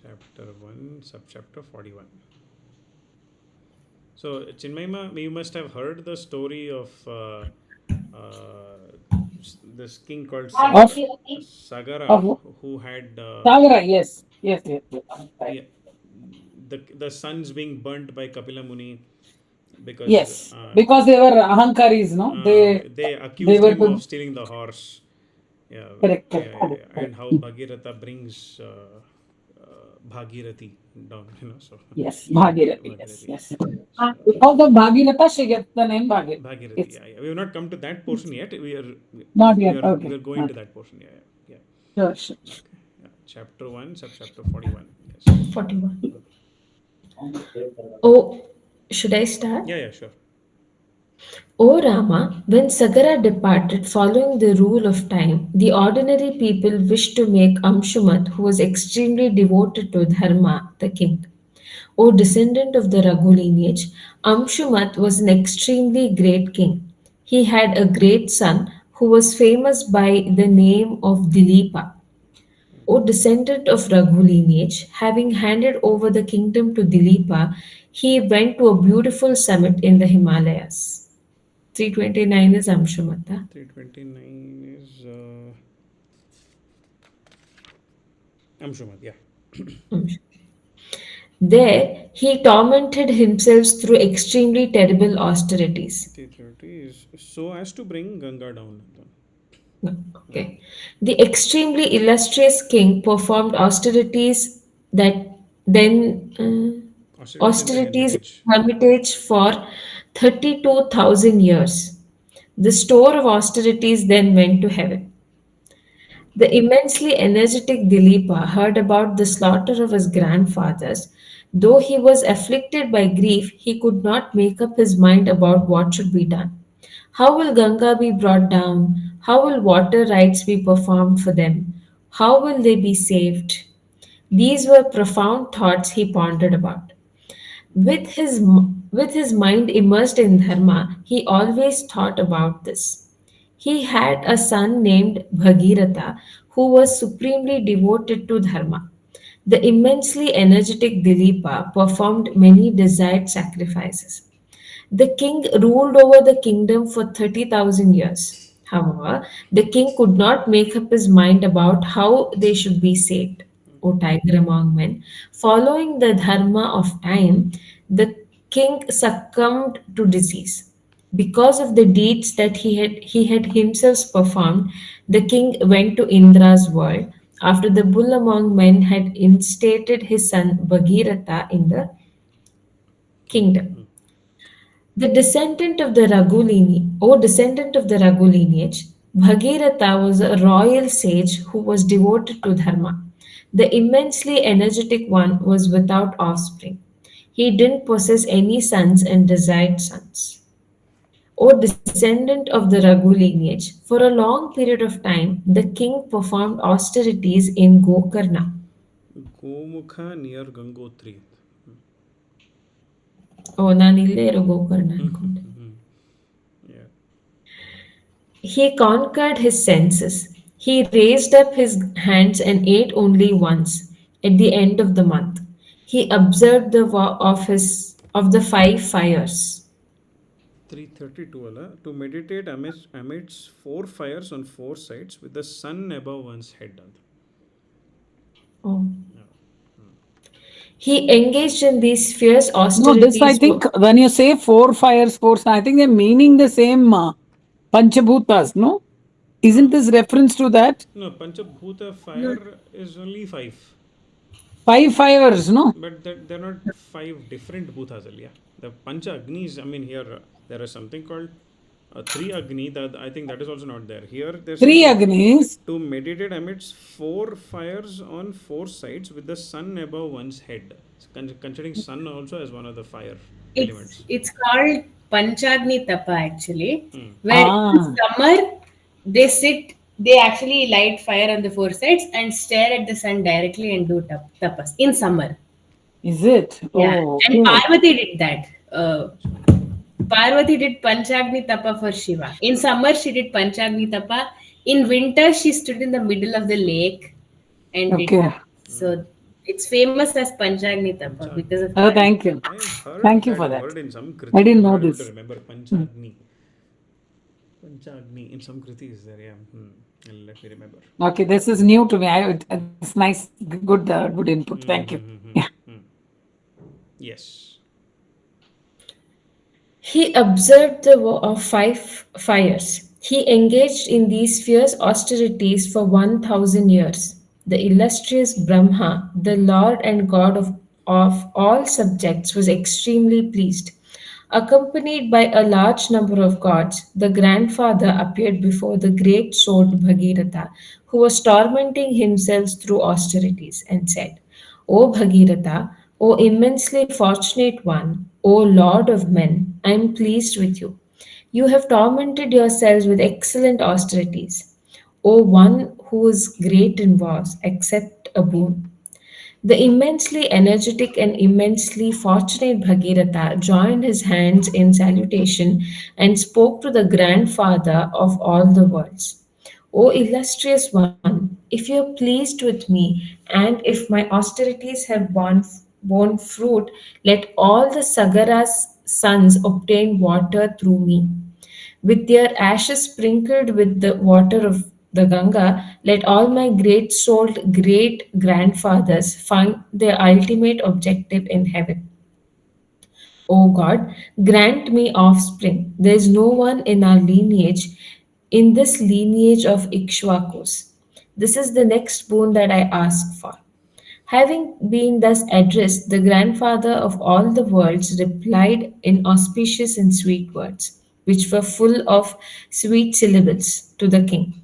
Chapter 1, subchapter 41. So, Chinmayma, you must have heard the story of this king called Of, Sagara, of who had Sagara, yes. yeah, the sons being burnt by Kapila Muni because Yes. Because they were Ahankaris, no? they They accused were him to of stealing the horse. Yeah, correct, and how Bhagirath brings Bhagirathi down, so Yes, Bhagirathi. Yes, Bhagirathi. yes. Because of Bhagirata, she gets the name Bhagirathi. Bhagirathi. Yes. Yeah. We have not come to that portion yet. Not We yet. are Okay. we are going to Okay. that portion. Yeah. Sure. Okay. Yeah. Chapter 1, subchapter 41. Yes. 41. Oh, should I start? Yeah, yeah, sure. O Rama, when Sagara departed following the rule of time, the ordinary people wished to make Amshumat, who was extremely devoted to Dharma, the king. O descendant of the Raghu lineage, Amshumat was an extremely great king. He had a great son who was famous by the name of Dilipa. O descendant of Raghu lineage, having handed over the kingdom to Dilipa, he went to a beautiful summit in the Himalayas. 329 is Amshumat. 329 is Amshumat, yeah. There, he tormented himself through extremely terrible austerities. 330 is so as to bring Ganga down. No, okay. The extremely illustrious king performed austerities that then Austerities in the austerities in Hermitage. Hermitage for 32,000 years. The store of austerities then went to heaven. The immensely energetic Dilipa heard about the slaughter of his grandfathers. Though he was afflicted by grief, he could not make up his mind about what should be done. How will Ganga be brought down? How will water rites be performed for them? How will they be saved? These were profound thoughts he pondered about. With his mind immersed in dharma, he always thought about this. He had a son named Bhagiratha who was supremely devoted to dharma. The immensely energetic Dilipa performed many desired sacrifices. The king ruled over the kingdom for 30,000 years. However, the king could not make up his mind about how they should be saved. O tiger among men, following the dharma of time, the king succumbed to disease. Because of the deeds that he had himself performed, the king went to Indra's world after the bull among men had instated his son Bhagiratha in the kingdom. The descendant of the Raghu lineage, O descendant of the Raghu lineage, Bhagiratha was a royal sage who was devoted to dharma. The immensely energetic one was without offspring. He didn't possess any sons and desired sons. O descendant of the Raghu lineage, for a long period of time, the king performed austerities in Gokarna. Gomukha near Gangotri. ಓ ನಾನು ಇಲ್ಲೇ ಇರೋ ಗೋಕರ್ಣ ಅನ್ಕೊಂಡೆ. Yeah. He conquered his senses. He raised up his hands and ate only once at the end of the month. He observed the of the five fires. 332 Allah. To meditate amidst four fires on four sides with the sun above one's head. Oh. He engaged in these fierce No, this I austerities think for when you say four fires, four, I think they're meaning the same Panchabhutas, no? Isn't this reference to that? No, Panchabhuta fire is only five. Five fires, no? But they're not five different bhutas, yeah. The Pancha Agnis, I mean, here there is something called three Agni, that I think that is also not there. Here they're saying Three Agnis. to meditate amidst four fires on four sides with the sun above one's head. Considering sun also as one of the fire elements. It's called Panchagni Tapa actually, Hmm. where in Ah, summer they actually light fire on the four sides and stare at the sun directly and do tapas in summer. is it? Yeah, Oh, and okay. Parvati did that. Parvati did Panchagni Tapa for Shiva. In summer, she did Panchagni Tapa. In winter, she stood in the middle of the lake and did Okay. that. So it's famous as Panchagni Tapa because of Oh, that. thank you. I have heard Thank you that for that. word in some kriti. I didn't I'm know not able to this. remember Panchagni. Panchagni in some kriti is there, yeah. Let me remember. Okay, this is new to me. It's nice, good input. Thank you. Yeah. Yes. He observed the war of five fires. He engaged in these fierce austerities for 1,000 years. The illustrious Brahma, the Lord and God of all subjects, was extremely pleased. Accompanied by a large number of gods, the grandfather appeared before the great sword Bhagiratha, who was tormenting himself through austerities, and said, O Bhagirath, O immensely fortunate one, O Lord of men, I am pleased with you. You have tormented yourselves with excellent austerities. O one who is great in wars, accept a boon. The immensely energetic and immensely fortunate Bhagiratha joined his hands in salutation and spoke to the grandfather of all the worlds. O illustrious one, if you are pleased with me, and if my austerities have borne fruit, let all the Sagara's sons obtain water through me. With their ashes sprinkled with the water of the Ganga, let all my great souled great grandfathers find their ultimate objective in heaven. O God, grant me offspring. There is no one in our lineage, in this lineage of Ikshvakus. This is the next boon that I ask for. Having been thus addressed, the grandfather of all the worlds replied in auspicious and sweet words, which were full of sweet syllables, to the king.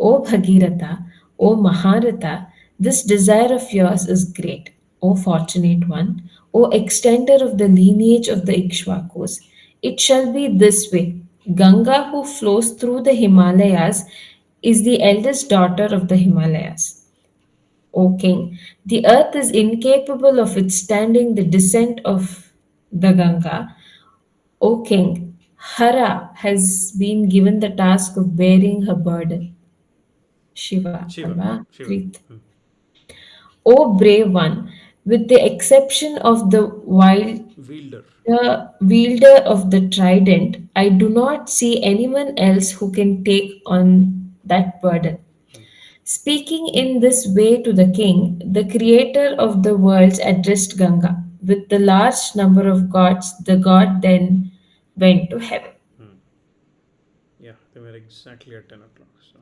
O Bhagiratha, O Maharatha, this desire of yours is great, O fortunate one, O extender of the lineage of the Ikshvakus. It shall be this way. Ganga, who flows through the Himalayas, is the eldest daughter of the Himalayas. O king, the earth is incapable of withstanding the descent of the Ganga. O king, Hara has been given the task of bearing her burden. Shiva, Shiva. alva? Shiva. Preet. O brave one, with the exception of Wielder. the wielder of the trident, I do not see anyone else who can take on that burden. Speaking in this way to the king, the creator of the worlds addressed Ganga. With the large number of gods, the god then went to heaven. Yeah, they were exactly at 10 o'clock. So,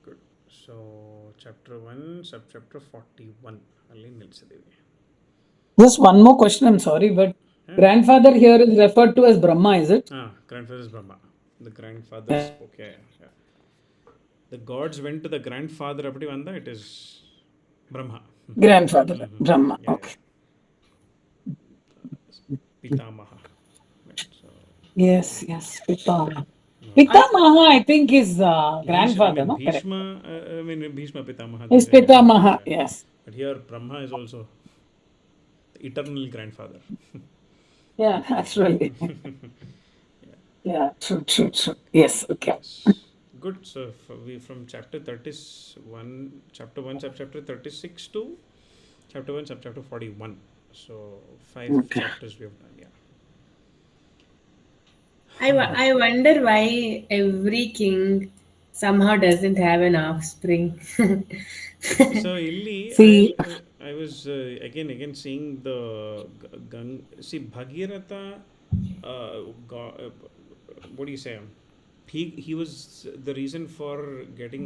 good. So, chapter 1, subchapter 41. Ali Nilsadevi. Just one more question. I'm sorry, but Yeah. grandfather here is referred to as Brahma, is it? Grandfather is Brahma. The grandfather spoke. Yeah, yeah. The gods went to the grandfather. Appadi vanda, it is Brahma. Grandfather, Brahma. Yeah, Okay. yeah. Pitamaha. Right. So, Yes, yes. Pitamaha. no. Also, Pitamaha, I think, is I grandfather, mean, no? Correct. Bhishma Pitamaha, they Is say. Yeah, Pitamaha, yeah. yes. But here, Brahma is also the eternal grandfather. Yeah, naturally. Yeah, true, true, true. Yes, okay. Yes. Good. So, we from chapter 31, chapter 1, subchapter 36 to chapter 1, subchapter 41. So, five Okay. chapters we have done. Yeah. I wonder why every king somehow doesn't have an offspring. So Illy, See, I was again seeing the Gang. See Bhagiratha, what do you say? He was the reason for getting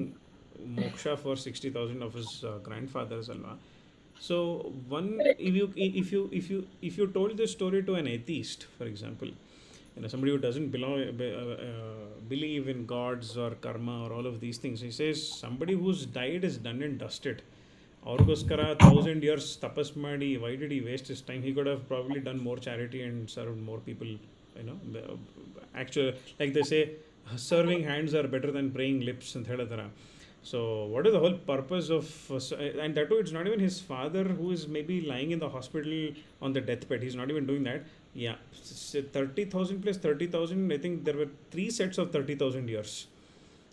moksha for 60,000 of his grandfathers, alwa. So one, if you told this story to an atheist, for example, somebody who doesn't believe in gods or karma or all of these things, he says somebody who's died is done and dusted. ಅವ್ರಿಗೋಸ್ಕರ 1,000 years tapas ಮಾಡಿ, why did he waste his time? He could have probably done more charity and served more people. Actually, like they say, serving hands are better than praying lips ಅಂತ ಹೇಳಿದಾರ. So what is the whole purpose of and that too, it's not even his father who is maybe lying in the hospital on the deathbed. He's not even doing that. Yeah, 30,000 plus 30,000. I think there were three sets of 30,000 years.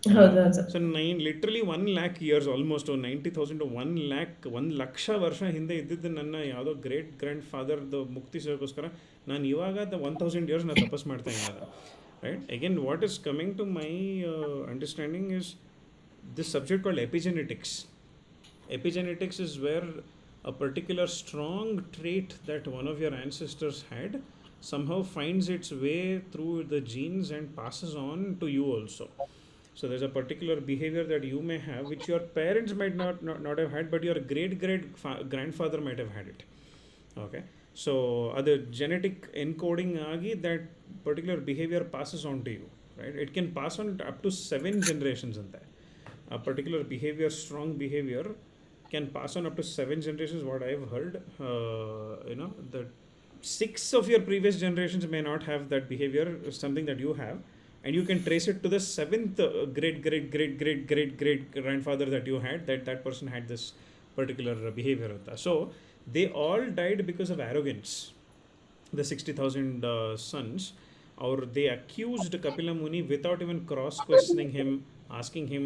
ಅಲ್ವಾ? ಹೌದೌದು. So literally 1 lakh years almost 90,000 to 1 lakh ವರ್ಷ ಹಿಂದೆ ಇದ್ದಿದ್ದು ನನ್ನ ಯಾವುದೋ great grand ಫಾದರ್ದು ಮುಕ್ತಿ ಸಿಗೋಕ್ಕೋಸ್ಕರ ನಾನು ಇವಾಗ 1,000 years ನಾನು ತಪಸ್ ಮಾಡ್ತಾ ಇದ್ದೀನಿ. Right, again what is coming to my understanding is this subject called epigenetics. Epigenetics is where a particular strong trait that one of your ancestors had somehow finds its way through the genes and passes on to you also. So there's a particular behavior that you may have which your parents might not have had, but your grandfather might have had it. Okay, so other genetic encoding agi, that particular behavior passes on to you, right? It can pass on up to 7 generations in that. A particular behavior, strong behavior, can pass on up to 7 generations. What I've heard, the six of your previous generations may not have that behavior, something that you have, and you can trace it to the seventh great grandfather that you had. That person had this particular behavior. So they all died because of arrogance. The 60,000 sons, or they accused Kapila Muni without even cross questioning him, asking him,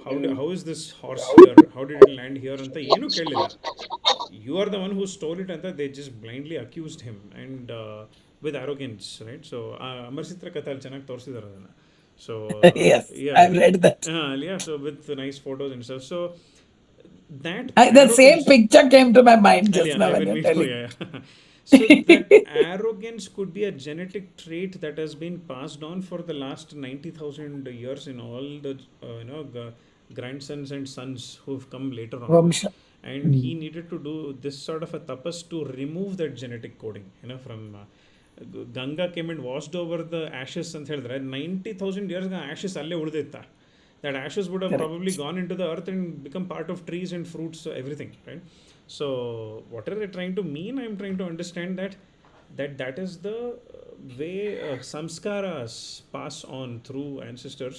how is this horse here? How did it land here? Anta ಏನು ಕೇಳಲಿಲ್ಲ. You are the one who stole it, and they just blindly accused him, and with arrogance, right? So ಅಮರಚಿತ್ರ ಕಥೆ ಅಲ್ಲಿ ಚೆನ್ನಾಗಿ ತೋರಿಸಿದ್ದಾರೆ ಅದನ್ನ. So Yes, yeah, I've read that. yeah. So with nice photos and stuff. So that The same arrogance. picture came to my mind just Yeah, now when even you're me too. telling. Yeah. So that arrogance could be a genetic trait that has been passed on for the last 90,000 years in all the grandsons and sons who've come later on. Vamsha. And he needed to do this sort of a tapas to remove that genetic coding, from Ganga came and washed over the ashes and ಹೇಳಿದ್ರೆ 90,000 years ashes ಅಲ್ಲೇ ಉಳಿದಿತ್ತ. That ashes would have probably gone into the earth and become part of trees and fruits, everything, right? So what are they trying to mean? I'm trying to understand that is the way samskaras pass on through ancestors,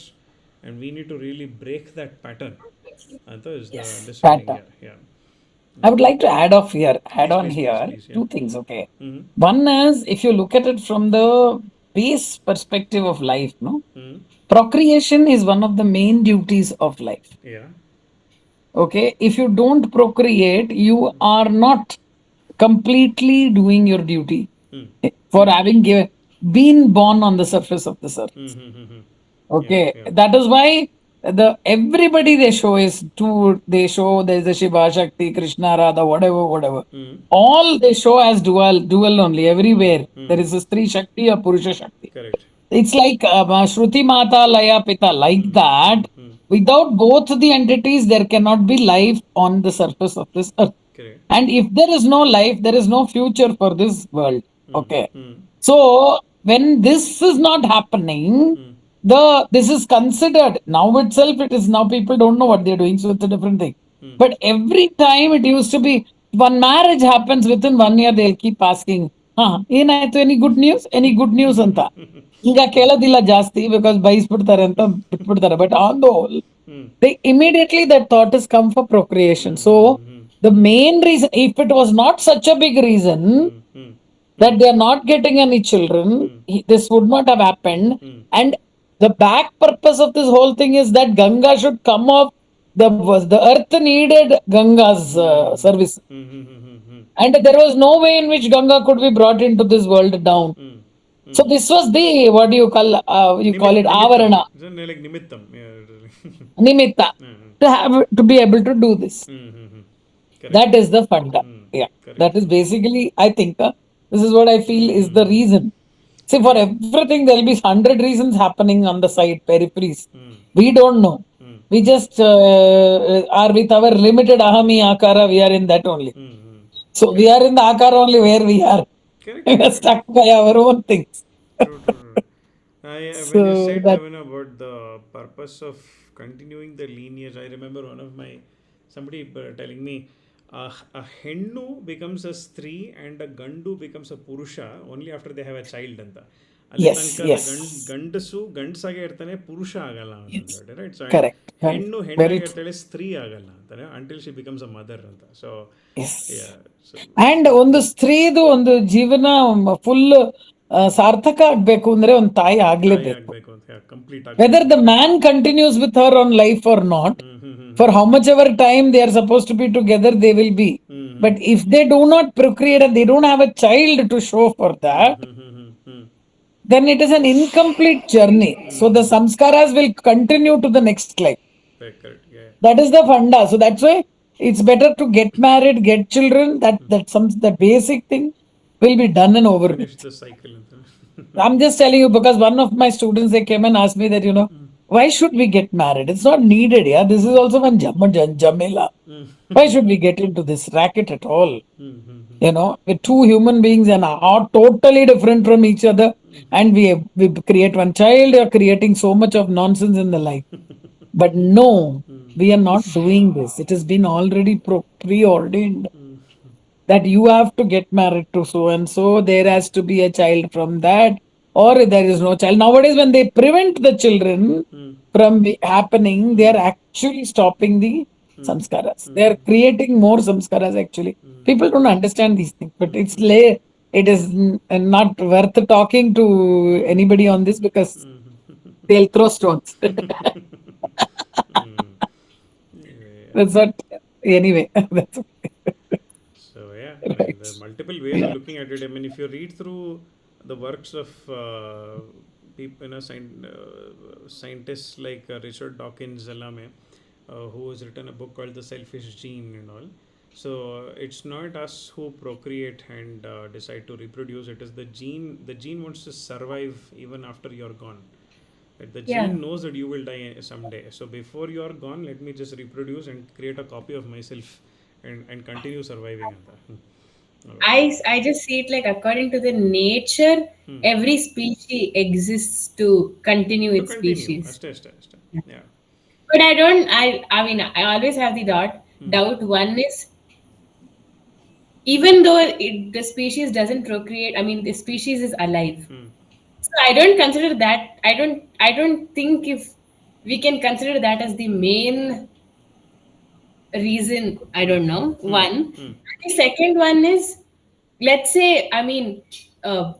and we need to really break that pattern. And that is the understanding. Pattern. Yeah. I would like to add Please, on please, please, here please. Yeah. two things. Okay, Mm-hmm. one is if you look at it from the base perspective of life, no, Mm-hmm. procreation is one of the main duties of life. Yeah. Okay, if you don't procreate, you are not completely doing your duty Mm. for having been born on the surface of this earth. Mm-hmm. Okay, Yeah. that is why everybody they show is two. They show there's the Shiva, Shakti, Krishna, Radha, whatever. Mm. All they show as dual only. Everywhere there is a Stri Shakti or Purusha Shakti. Correct. It's like Shruti Mata, Laya Pita, like that. Without both the entities, there cannot be life on the surface of this earth. Correct. And if there is no life, there is no future for this world. Okay. Mm. So when this is not happening, this is considered now itself. It is now people don't know what they're doing, so it's a different thing. But every time it used to be one marriage happens within 1 year, they'll keep asking, ಏನಾಯ್ತು any good news? Any good news ಅಂತ ಈಗ ಕೇಳೋದಿಲ್ಲ ಜಾಸ್ತಿ because ಬೈಸ್ಬಿಡ್ತಾರೆ ಅಂತ ಬಿಟ್ಬಿಡ್ತಾರೆ. But on the whole, they immediately that thought has come for procreation. So the main reason, if it was not such a big reason that they are not getting any children, this would not have happened. And the back purpose of this whole thing is that Ganga should come off. The earth needed Ganga's service, and there was no way in which Ganga could be brought into this world down. So this was the what do you call it avarana, Like nimittam. nimitta, to be able to do this. Correct. That is the funda. Yeah, Correct. that is basically, I think, this is what I feel is the reason. See, for everything, there will be 100 reasons happening on the side, peripheries. We don't know. We just are with our limited ahami akara, we are in that only. So we are in the akara only where we are. Correct. We are stuck by our own things. True. When you So said that- about the purpose of continuing the lineage, I remember somebody telling me, a hennu becomes a stree and a gandu becomes a purusha only after they have a child ಅಂತ. ಅಲ್ಲಿ Yes, ತನಕ yes. ಗಂಡಸು ಗಂಡಸಾಗೆ ಇರ್ತಾನೆ, ಪುರುಷ ಆಗಲ್ಲ ಅಂತ, right? So Correct. ಹೆಣ್ಣು Very ಹೆಣ್ಣಾಗಿ true. ಇರ್ತಾಳೆ, ಸ್ತ್ರೀ ಆಗಲ್ಲ ಅಂತಾನೆ, until she becomes a mother ಅಂತ. So Yes. ಸೊ ಅಂಡ್ ಒಂದು ಸ್ತ್ರೀದು ಒಂದು ಜೀವನ ಫುಲ್ ಸಾರ್ಥಕ ಆಗ್ಬೇಕು ಅಂದ್ರೆ ಒಂದು ತಾಯಿ ತಾಯಿ ಆಗ್ಲೇಬೇಕು. ಆಗ್ಬೇಕು ಅಂತ, complete Whether the man continues with her on life or not, for how much ever time they are supposed to be together, they will be. But if they do not procreate and they don't have a child to show for that, then it is an incomplete journey. So the samskaras will continue to the next life. correct. Yeah. That is the funda. So that's why it's better to get married, get children. That basic thing will be done and over Finish with. the cycle ಅಂತ. I'm just telling you because one of my students, they came and asked me that, why should we get married? It's not needed. Yeah, this is also one jamela. Why should we get into this racket at all? We're two human beings and are totally different from each other, and we create one child. You're creating so much of nonsense in the life. But no, We are not doing this. It has been already preordained that you have to get married to so and so. There has to be a child from that, or there is no child. Nowadays, when they prevent the children from happening, they are actually stopping the samskaras. They are creating more samskaras actually. People don't understand these things, but it is not worth talking to anybody on this because they'll throw stones. Yeah. That's what, anyway, that's So yeah, I mean there are right. multiple ways of looking at it. I mean if you read through the works of people, scientists like Richard Dawkins Zalame, who has written a book called The Selfish Gene and all. So it's not us who procreate and decide to reproduce. It is the gene. The gene wants to survive even after you're gone. Right? The Yeah. gene knows that you will die someday. So before you are gone, let me just reproduce and create a copy of myself and continue surviving on that. All right. I just see it like according to the nature, every species exists to continue To its continue, species. ಅಷ್ಟೇ. Yeah. But I don't. I mean, I always have the Hmm. doubt. One is, even though the species doesn't procreate, I mean, the species is alive. Hmm. So I don't consider that. I don't think if we can consider that as the main reason. I don't know. Hmm. One. Hmm. The second one is, let's say, I mean, uh,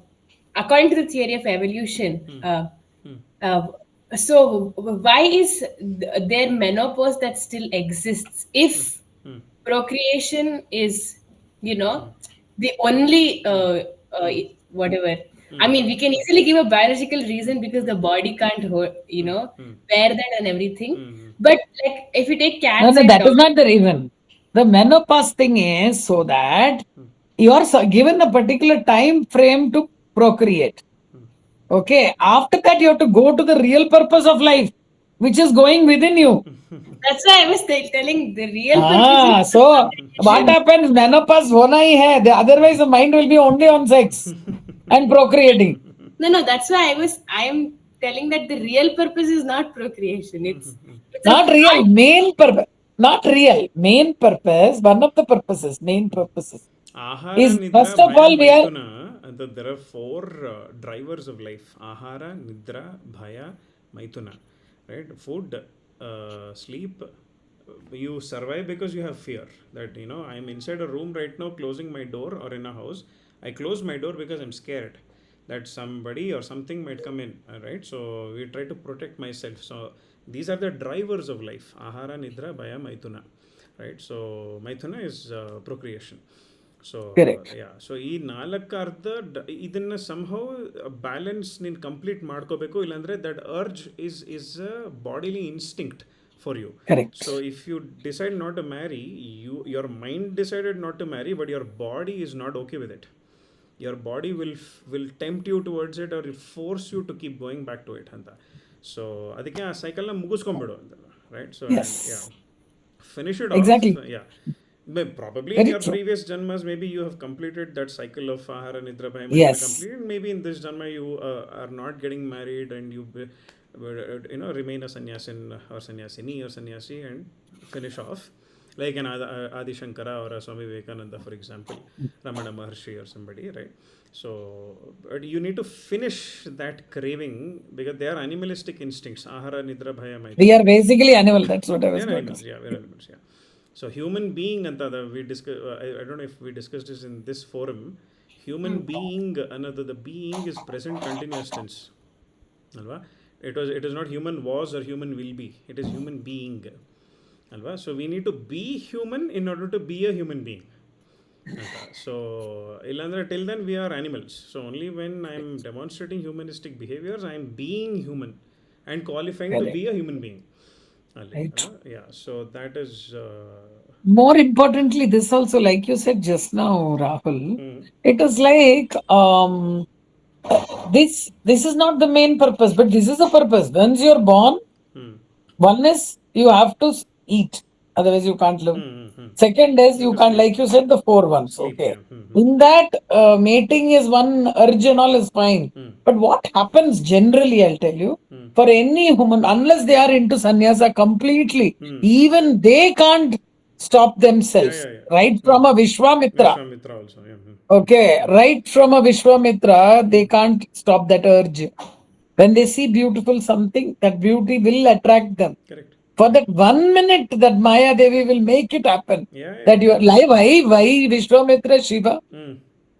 according to the theory of evolution, Hmm. Hmm. uh, so why is there menopause that still exists if Hmm. procreation is, you Hmm. know, the only Hmm. uh, Hmm. whatever. I Hmm. mean, we can easily give a biological reason because the body can't, Hmm. Hmm. bear that and everything. Hmm. But like, if you take No, cats no, and that is dogs, not the reason. The menopause thing is so that you are given a particular time frame to procreate. Okay. After that, you have to go to the real purpose of life, which is going within you. that's why I was telling the real purpose is Ah, so what procreation. happens? Menopause hona hi hai. Otherwise, the mind will be only on sex and procreating. No, no, that's why I am telling that the real purpose is not procreation. It's a Not real, part. main purpose. Not real, main purpose. One of the purposes, main purposes Ahara, is Nidra, first of Bhaya, all we are Maituna. There are four drivers of life: Ahara, Nidra, Bhaya, Maituna. Right? Food, sleep. You survive because you have fear. That I'm inside a room right now, closing my door, or in a house. I close my door because I'm scared that somebody or something might come in. Right? So we try to protect myself. So these are the drivers of life: Ahara, Nidra, Bhaya, Maituna. Right? So Maithuna is procreation. So correct. Yeah so ಈ ನಾಲ್ಕು ಅರ್ಧ ಇದನ್ನು ಸಂಹವ್ balance ನೀನು complete ಮಾಡ್ಕೋಬೇಕು ಇಲ್ಲಾಂದರೆ that urge is a bodily instinct for you so Correct. If you decide not to marry your mind decided not to marry but your body is not okay with it. Your body will tempt you towards it or force you to keep going back to it ಅಂತ so ಅದಕ್ಕೆ ಆ ಸೈಕಲ್ನ ಮುಗಿಸ್ಕೊಂಬಿಡು ಅಂತಲ್ಲ right so and yeah Yes, finish it off. exactly. Yeah. Probably in Very your true. previous janmas, maybe you have completed that cycle of Ahara Nidra Bhaya Maituna Yes, completed. Maybe in this janma you are not getting married and you remain a sannyasin or sannyasini or sannyasi and finish off like an Adi Shankara or a Swami Vivekananda, for example, Ramana Maharshi or somebody, right? So, but you need to finish that craving because they are animalistic instincts. Ahara Nidra Bhaya we Maituna. are basically animal. That's what I We was are going to animals, say. yeah, we're animals, yeah. So human being and we discuss. I don't know if we discussed this in this forum. Human being, another the being is present continuous tense. Alva? It is not human was or human will be. It is human being. Alva? So we need to be human in order to be a human being. So till then we are animals. So only when I'm demonstrating humanistic behaviors, I'm being human and qualifying to be Correct. a human being. Right. Yeah, so that is. More importantly, this also, like you said just now, Rahul, Mm, it is like this is not the main purpose, but this is a purpose. Once you're born, mm, one is you have to eat, otherwise you can't live. Second is Need you to can't, sleep. like you said, the four ones. Sleep, Okay. yeah. In that, mating is one urge and all is fine. But what happens generally, I'll tell you, for any human, unless they are into sannyasa completely, even they can't stop themselves. Yeah. Right from a Vishwamitra. Vishwamitra also. Yeah. Okay, right from a Vishwamitra, they can't stop that urge. When they see beautiful something, that beauty will attract them. Correct. For that 1 minute, that Maya Devi will make it happen. Yeah. That you are like, why Vishwamitra Shiva? Mm.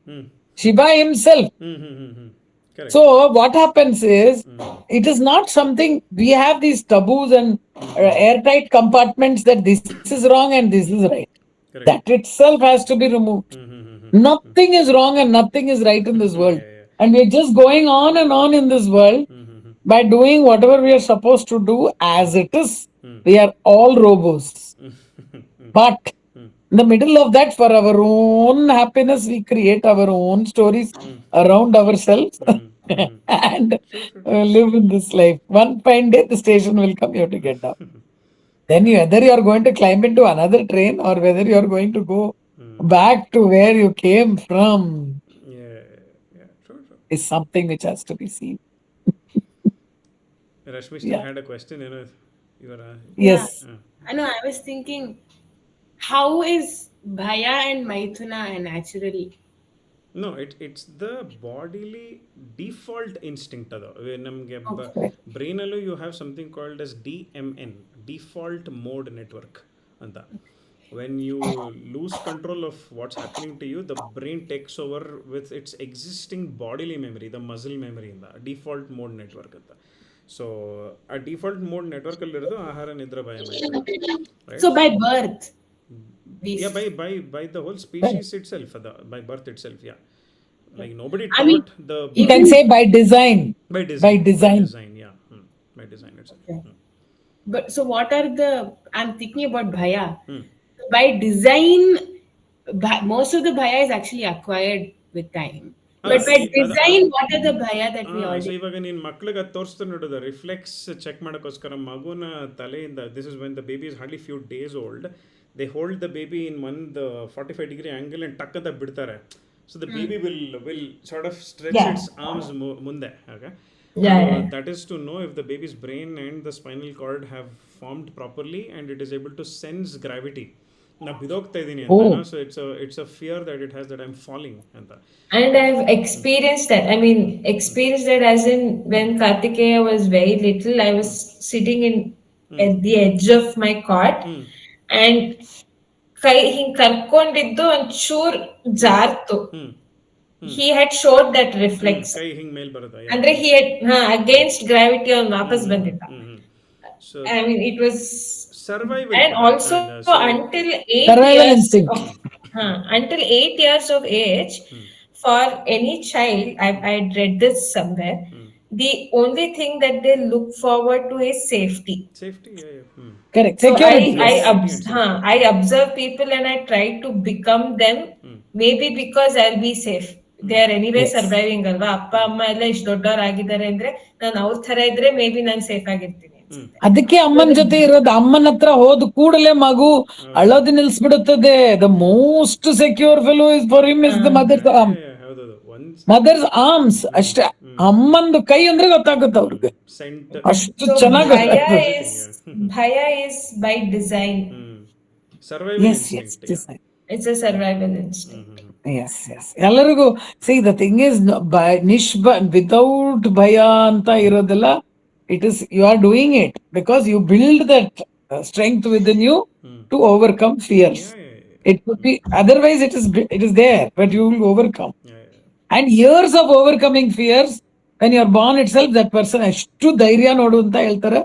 Mm. Shiva himself. Correct. So what happens is, it is not something, we have these taboos and airtight compartments that this is wrong and this is right. Correct. That itself has to be removed. Nothing is wrong and nothing is right in this world. Yeah. And we're just going on and on in this world by doing whatever we are supposed to do as it is. We are all robots. But in the middle of that, for our own happiness, we create our own stories around ourselves and live in this life. One fine day, the station will come, you have to get down. Then whether you are going to climb into another train or whether you are going to go back to where you came from True. is something which has to be seen. Rashmi still had a question, you were, Yeah. Yes. I know. I was thinking, how is Bhaya and Maithuna a natural? No, it's the bodily default instinct. Namge brain allo you have something called as DMN, default mode network. Anta. When you lose control of what's happening to you, the brain takes over with its existing bodily memory, the muscle memory in the default mode network. Anta. So a default mode network allirodu ahara nidra bhaya maithuna, right? So by birth, Yeah, these. by the whole species itself, by birth itself, yeah. Like nobody I mean, taught the You can say by design. by design, yeah. By design itself. but so what are the? I'm thinking about Bhaya. By design, most of the Bhaya is actually acquired with time. But by design, what are the Bhaya that we so already? ಇವಾಗ ನೀನು ಮಕ್ಳಿಗೆ ಅದು ತೋರಿಸ್ತಾ ನೋಡೋದು reflex check ಮಾಡೋಕ್ಕೋಸ್ಕರ ಮಗುನ ತಲೆಯಿಂದ this is when the baby is hardly few days old they hold the baby in 45 degree angle and ಟಕ್ ಅಂತ ಬಿಡ್ತಾರೆ so the baby will sort of stretch it's arms ಮುಂದೆ okay that is to know if the baby's brain and the spinal cord have formed properly and it is able to sense gravity. ನಾ ಬಿದೋಗ್ತಾ ಇದ್ದೀನಿ ಅಂತ so it's a fear that it has that I am falling ಅಂತ. And I've experienced that. I mean, experienced that as in when Kartikeya was very little, I was sitting at the edge of my cot and ಹಿಂಗ್ ಕರ್ಕೊಂಡಿದ್ದು ಒಂಚೂರ್ ಜಾರ್ತು. He had showed that reflex. ಕೈ ಹಿಂಗ್ ಮೇಲ್ ಬರುತ್ತಾ ಅಂದ್ರೆ he had against gravity ಅವ್ನು ವಾಪಸ್ ಬಂದಿದ್ದ. So I mean, it was survival and also until 8 Survival years instinct. until 8 years of age, for any child, I read this somewhere, the only thing that they look forward to is safety. Correct. So Security. I observe people and I try to become them, maybe because I'll be safe. They are anyway surviving ಅಲ್ವಾ, ಅಪ್ಪ ಅಮ್ಮ ಎಲ್ಲ ಇಷ್ಟು ದೊಡ್ಡವರಾಗಿದ್ದಾರೆ ಅಂದ್ರೆ ನಾನು ಅವ್ರ ತರ ಇದ್ರೆ ಮೇ ಬಿ ನಾನು ಸೇಫ್ ಆಗಿರ್ತೀನಿ ಅನ್ಸುತ್ತೆ. ಅದಕ್ಕೆ ಅಮ್ಮನ ಜೊತೆ ಇರೋದು. ಅಮ್ಮನ ಹತ್ರ ಹೋದ ಕೂಡಲೇ ಮಗು ಅಳೋದು ನಿಲ್ಸ್ಬಿಡುತ್ತದೆ. The most secure fellow is for him is the mother's arms. ಅಷ್ಟೇ, ಅಮ್ಮಂದು ಕೈ ಅಂದ್ರೆ ಗೊತ್ತಾಗುತ್ತೆ ಅವ್ರಿಗೆ, ಅಷ್ಟು ಚೆನ್ನಾಗಿ. ಭಯ is by design. It's a survival instinct. Yes. ಎಲ್ಲರಿಗೂ see the thing is without ಭಯ ಅಂತ ಇರೋದಿಲ್ಲ. It is you are doing it because you build that strength within you to overcome fears. It could be otherwise it is there, but you will overcome. And years of overcoming fears, when you are born itself, that person ashtu dhairya nodu anta heltare.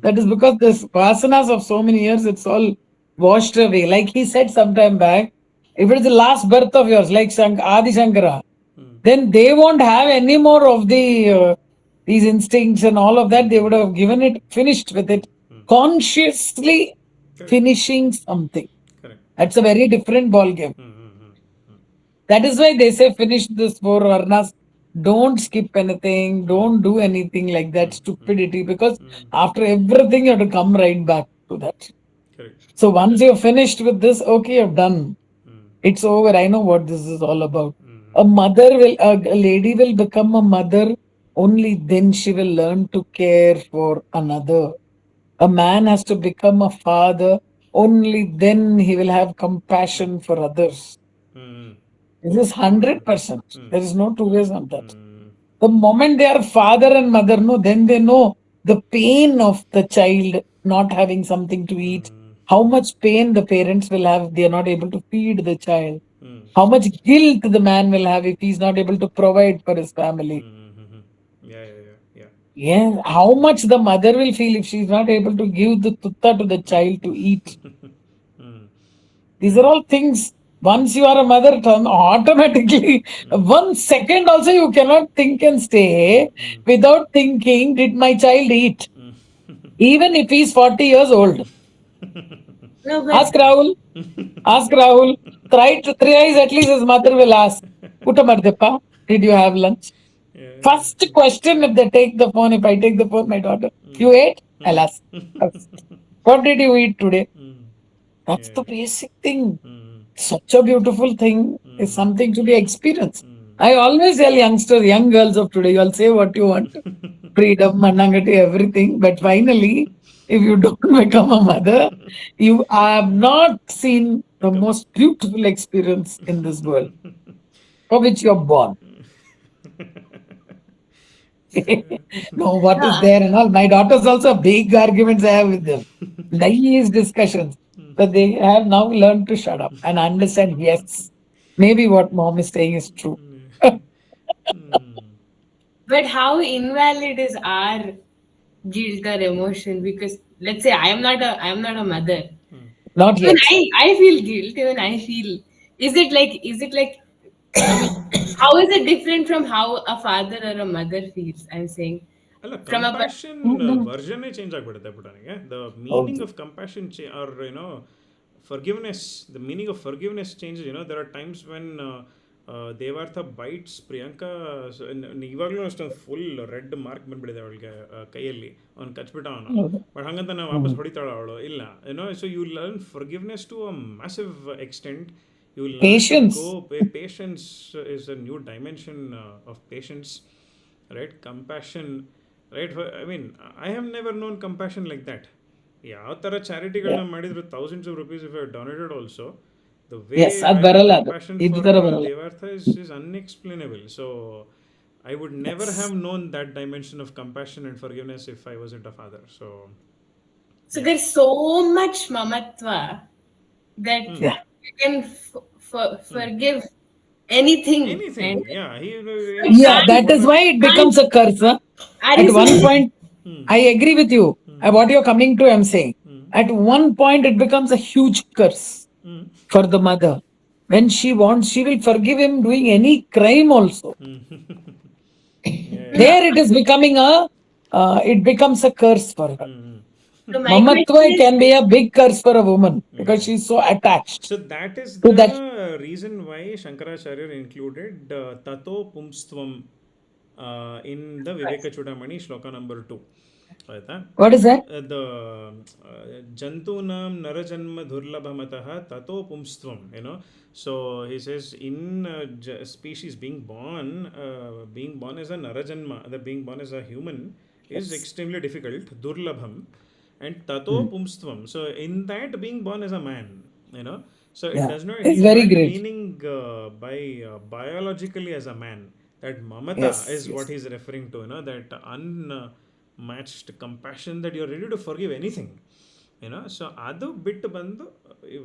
That is because this vasanas of so many years, it's all washed away. Like he said sometime back, if it is the last birth of yours, like Adi Shankara, then they won't have any more of these instincts and all of that. They would have given it, finished with it, consciously finishing something. That's a very different ball game. That is why they say finish this 4 varnas. Don't skip anything. Don't do anything like that stupidity, because after everything you have to come right back to that. So once you're finished with this, okay, you're done. It's over. I know what this is all about. A lady will become a mother only then she will learn to care for another. A man has to become a father, only then he will have compassion for others. Mm. This is Absolutely. 100%. Mm. There is no two ways on that. Mm. The moment they are father and mother, no, then they know the pain of the child not having something to eat, Mm. how much pain the parents will have if they are not able to feed the child, Mm. how much guilt the man will have if he's not able to provide for his family. Mm-hmm. Yeah, yeah, yeah, yeah. Yeah, how much the mother will feel if she's not able to give the tutta to the child to eat. Mm. These are Yeah. all things. Once you are a mother, automatically, Mm. 1 second also you cannot think and stay Mm. without thinking, did my child eat? Mm. Even if he's 40 years old. No, but Ask Rahul. Ask Rahul. Thrice at least his mother will ask, Puttamardepa, did you have lunch? Yeah. First question if they take the phone, if I take the phone, my daughter, Mm. you ate? I'll Mm. ask. First. What did you eat today? Mm. That's Yeah. the basic thing. Mm. Such a beautiful thing is Mm. something to be experienced. Mm. I always tell youngsters, young girls of today, you'll say what you want, freedom, manangati, everything. But finally, if you don't become a mother, you have not seen the Become. most beautiful experience in this world for which you're born. No, what is no, there and all. My daughters also big arguments I have with them. Nice discussions. But they have now learned to shut up and understand, yes, maybe what mom is saying is true. Mm. but how invalid is our guilt or emotion? Because let's say I am not a mother. Not Even yet. I feel guilt. Even I feel. Is it like? I mean, how is it different from how a father or a mother feels? I'm saying ಅಲ್ಲ from a compassion Mhm. ವರ್ಜನ್ನೇ change ಆಗ್ಬಿಡುತ್ತೆ ಪುಟಾನಿಗೆ the Oh, meaning of compassion or forgiveness, the meaning of forgiveness changes. There are times when ದೇವಾರ್ಥ ಬೈಟ್ಸ್ ಪ್ರಿಯಾಂಕಾ ಇವಾಗಲೂ ಅಷ್ಟೊಂದು full red mark ಬಂದ್ಬಿಡಿದೆ ಅವಳಿಗೆ ಕೈಯಲ್ಲಿ ಅವ್ನು ಕಚ್ಬಿಟ್ಟ ಅವನು. oh, ಬಟ್ ಹಂಗಂತ ನಾವು ವಾಪಸ್ mm. ಹೊಡಿತಾಳ ಅವಳು ಇಲ್ಲ. So you learn forgiveness to a massive extent. You learn to go. Patience. Patience is a new dimension of patience, right? Compassion, right? I mean, I have never known compassion like that. ಯಾವ ಥರ Yeah. ಚಾರಿಟಿಗಳನ್ನ ಮಾಡಿದ್ರು thousands of rupees if I donated also the way Yes, ಅದು I have ಬರಲ್ಲ ಅದು. Compassion ಇದು for ತರ ಬರಲ್ಲ. ದೇವಾರ್ಥ is unexplainable. So I would never Yes. have known that dimension of compassion and forgiveness if I wasn't a father. So so yeah. there's so much mamatva that Hmm. Yeah. you can Hmm. forgive anything, and Anything, yeah. you Yeah, Anything, can't that is whatever. why it can't. becomes a curse. Huh? Are At you one saying? point, Hmm. I agree with you. Hmm. What you're coming to, I'm saying. Hmm. At one point, it becomes a huge curse Hmm. for the mother. When she wants, she will forgive him doing any crime also. Hmm. Yeah, yeah, No, yeah. There it is becoming it becomes a curse for her. Hmm. so my question Mamatva is, can be a big curse for a woman because Hmm. she's so attached So that is to that. the reason why Shankaracharya included Tato Pumstvam in the Viveka Chudamani shloka number 2. ಆಯ್ತಾ? What is that? The ಜಂತೂನಾಂ ನರಜನ್ಮ ದುರ್ಲಭಮತಃ ತಥೋ ಪುಂಸ್ತ್ವಂ, so he says in species being born as a narajanma, the being born as a human is Yes. extremely difficult, durlabham, and tato Mm. pumstvam, so in that being born as a man, you know so it Yeah, does not, it's he's very not great. meaning by biologically as a man. That mamata Yes, is what yes, he's referring to, that unmatched compassion, that you're ready to forgive anything. So adu bit bandu,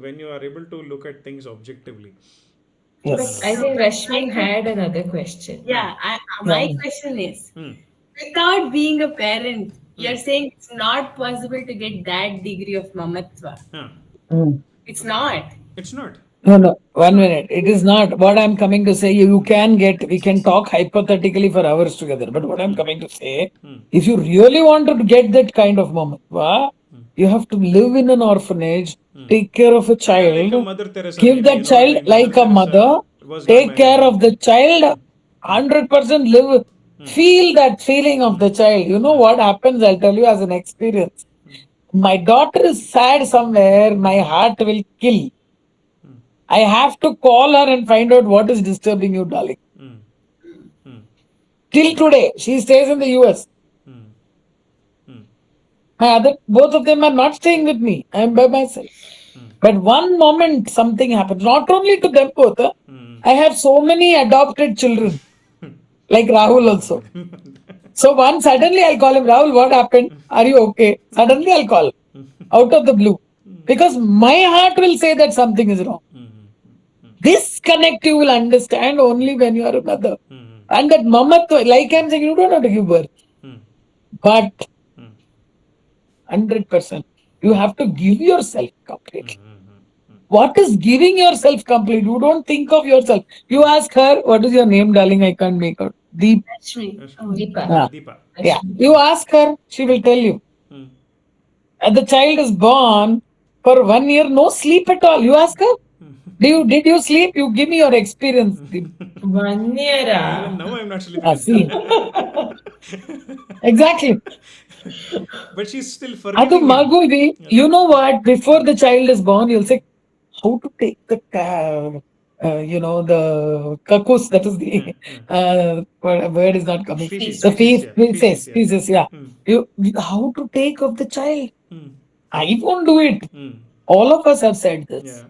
when you are able to look at things objectively. but But I yes. think my Rashmi had question, another question. yeah, Yeah. my question is, Hmm. without being a parent, Hmm. you're saying it's not possible to get that degree of mamatva. Huh. Mm. It's not. It's not. No, no, 1 minute. It is not what I'm coming to say. You can get, we can talk hypothetically for hours together. But what I'm Hmm. coming to say, Hmm. if you really want to get that kind of moment, you have to live in an orphanage, Hmm. take care of a Yeah, like a child, Mother Teresa, give maybe. that child Like Mother like a Teresa mother, was not take married. care of the child, Hmm. 100% live, Hmm. feel that feeling of Hmm. the child. You know Hmm. what happens? I'll tell you as an experience. My daughter is sad somewhere, my heart will kill. I have to call her and find out what is disturbing you, darling. Hmm. Hmm. Till today, she stays in the US. Mm. Mm. My other, both of them are not staying with me. I am by myself. But one moment something happened, not only to them both. Mm. I have so many adopted children, like Rahul also. So one suddenly I'll call him, Rahul, what happened? Are you okay? Suddenly I'll call out of the blue. Because my heart will say that something is wrong. This connect you will understand only when you are a mother. And that mamatva, like I'm saying, you don't have to give birth. But 100%, you have to give yourself completely. What is giving yourself complete? You don't think of yourself. You ask her, what is your name, darling? I can't make out. Deep. Ashmi. Ashmi. Oh, Deepa. Yeah. Deepa. Yeah. Ashmi. You ask her, she will tell you. Mm. And the child is born for 1 year, no sleep at all. You ask her, did you sleep? You give me your experience. Deep. 1 year. Even now, I'm not sleeping. See. Exactly. But she's still Adu forgiving him. Maguvi, you know what? Before the child is born, you'll say, how to take the, the kakus, that is the, word is not coming. Feces, The feces, yeah. Feces, yeah. feces, yeah. Mm. How to take of the child? Mm. I won't do it. Mm. All of us have said this. Yeah.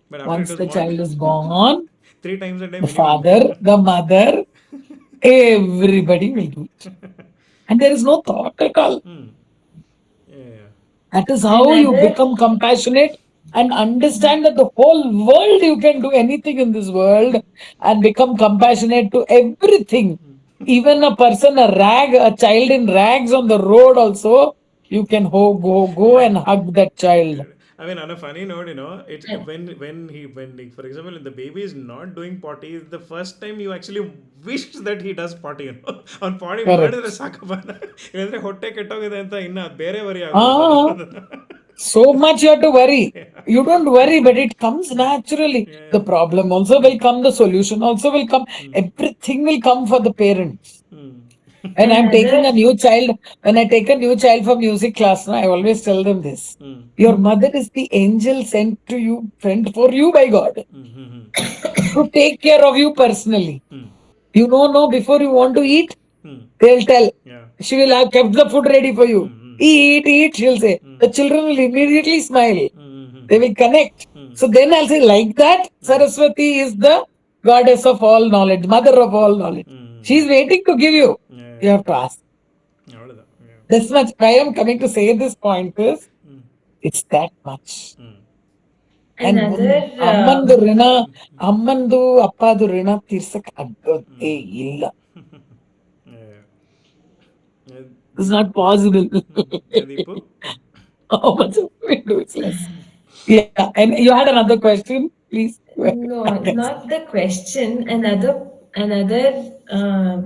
But after it Once was the born, child is born, three times a day the minimum. father, the mother, everybody will do it. And there is no thought at all. Mm. Yeah. That is how you Another become compassionate and understand that the whole world, you can do anything in this world and become compassionate to everything. Even a person, a child in rags on the road also, you can go and hug that child. I mean, on a funny note, it's when for example, if the baby is not doing potty, it's the first time you actually wish that he does potty. On potty ಮಾಡಿದ್ರೆ Correct. ಸಾಕಪ್ಪ ಇಲ್ಲಾಂದ್ರೆ ಹೊಟ್ಟೆ ಕೆಟ್ಟೋಗಿದೆ ಅಂತ ಇನ್ನ ಬೇರೆ worry ಆಗ್ಬಿಡುತ್ತೆ Ah, ಅದು. so much you have to worry. You don't worry, but it comes naturally. The Yeah. problem also will come, the solution also will come. Everything will come for the parents. Mm. When I'm taking another a new child, when I take a new child for music class, I always tell them this. Mm. Your mother is the angel sent to you, sent for you by God Mm. Mm. to take care of you personally. Mm. You know, no, before you want to eat, Mm. they'll tell. Yeah. She will have kept the food ready for you. Eat, eat, she'll say. The children will immediately smile. They will connect. So then I'll say, like that, Saraswati is the goddess of all knowledge, mother of all knowledge. She's waiting to give you. You Yeah. have to ask. அவ்வளவுதான். Yeah. This much. Why I'm coming to say this point is, Mm. it's that much. Mm. And another ಅಮ್ಮಂದು ಋಣ ಅಮ್ಮಂದು ಅಪ್ಪದು ಋಣ ತೀರ್ಸಕ್ ಆಗೋದೇ ಇಲ್ಲ. Yeah. Yeah. It's not possible. Yeah, Deepu? How much we do is less. Yeah, and you had another question, please. no, not the question. Another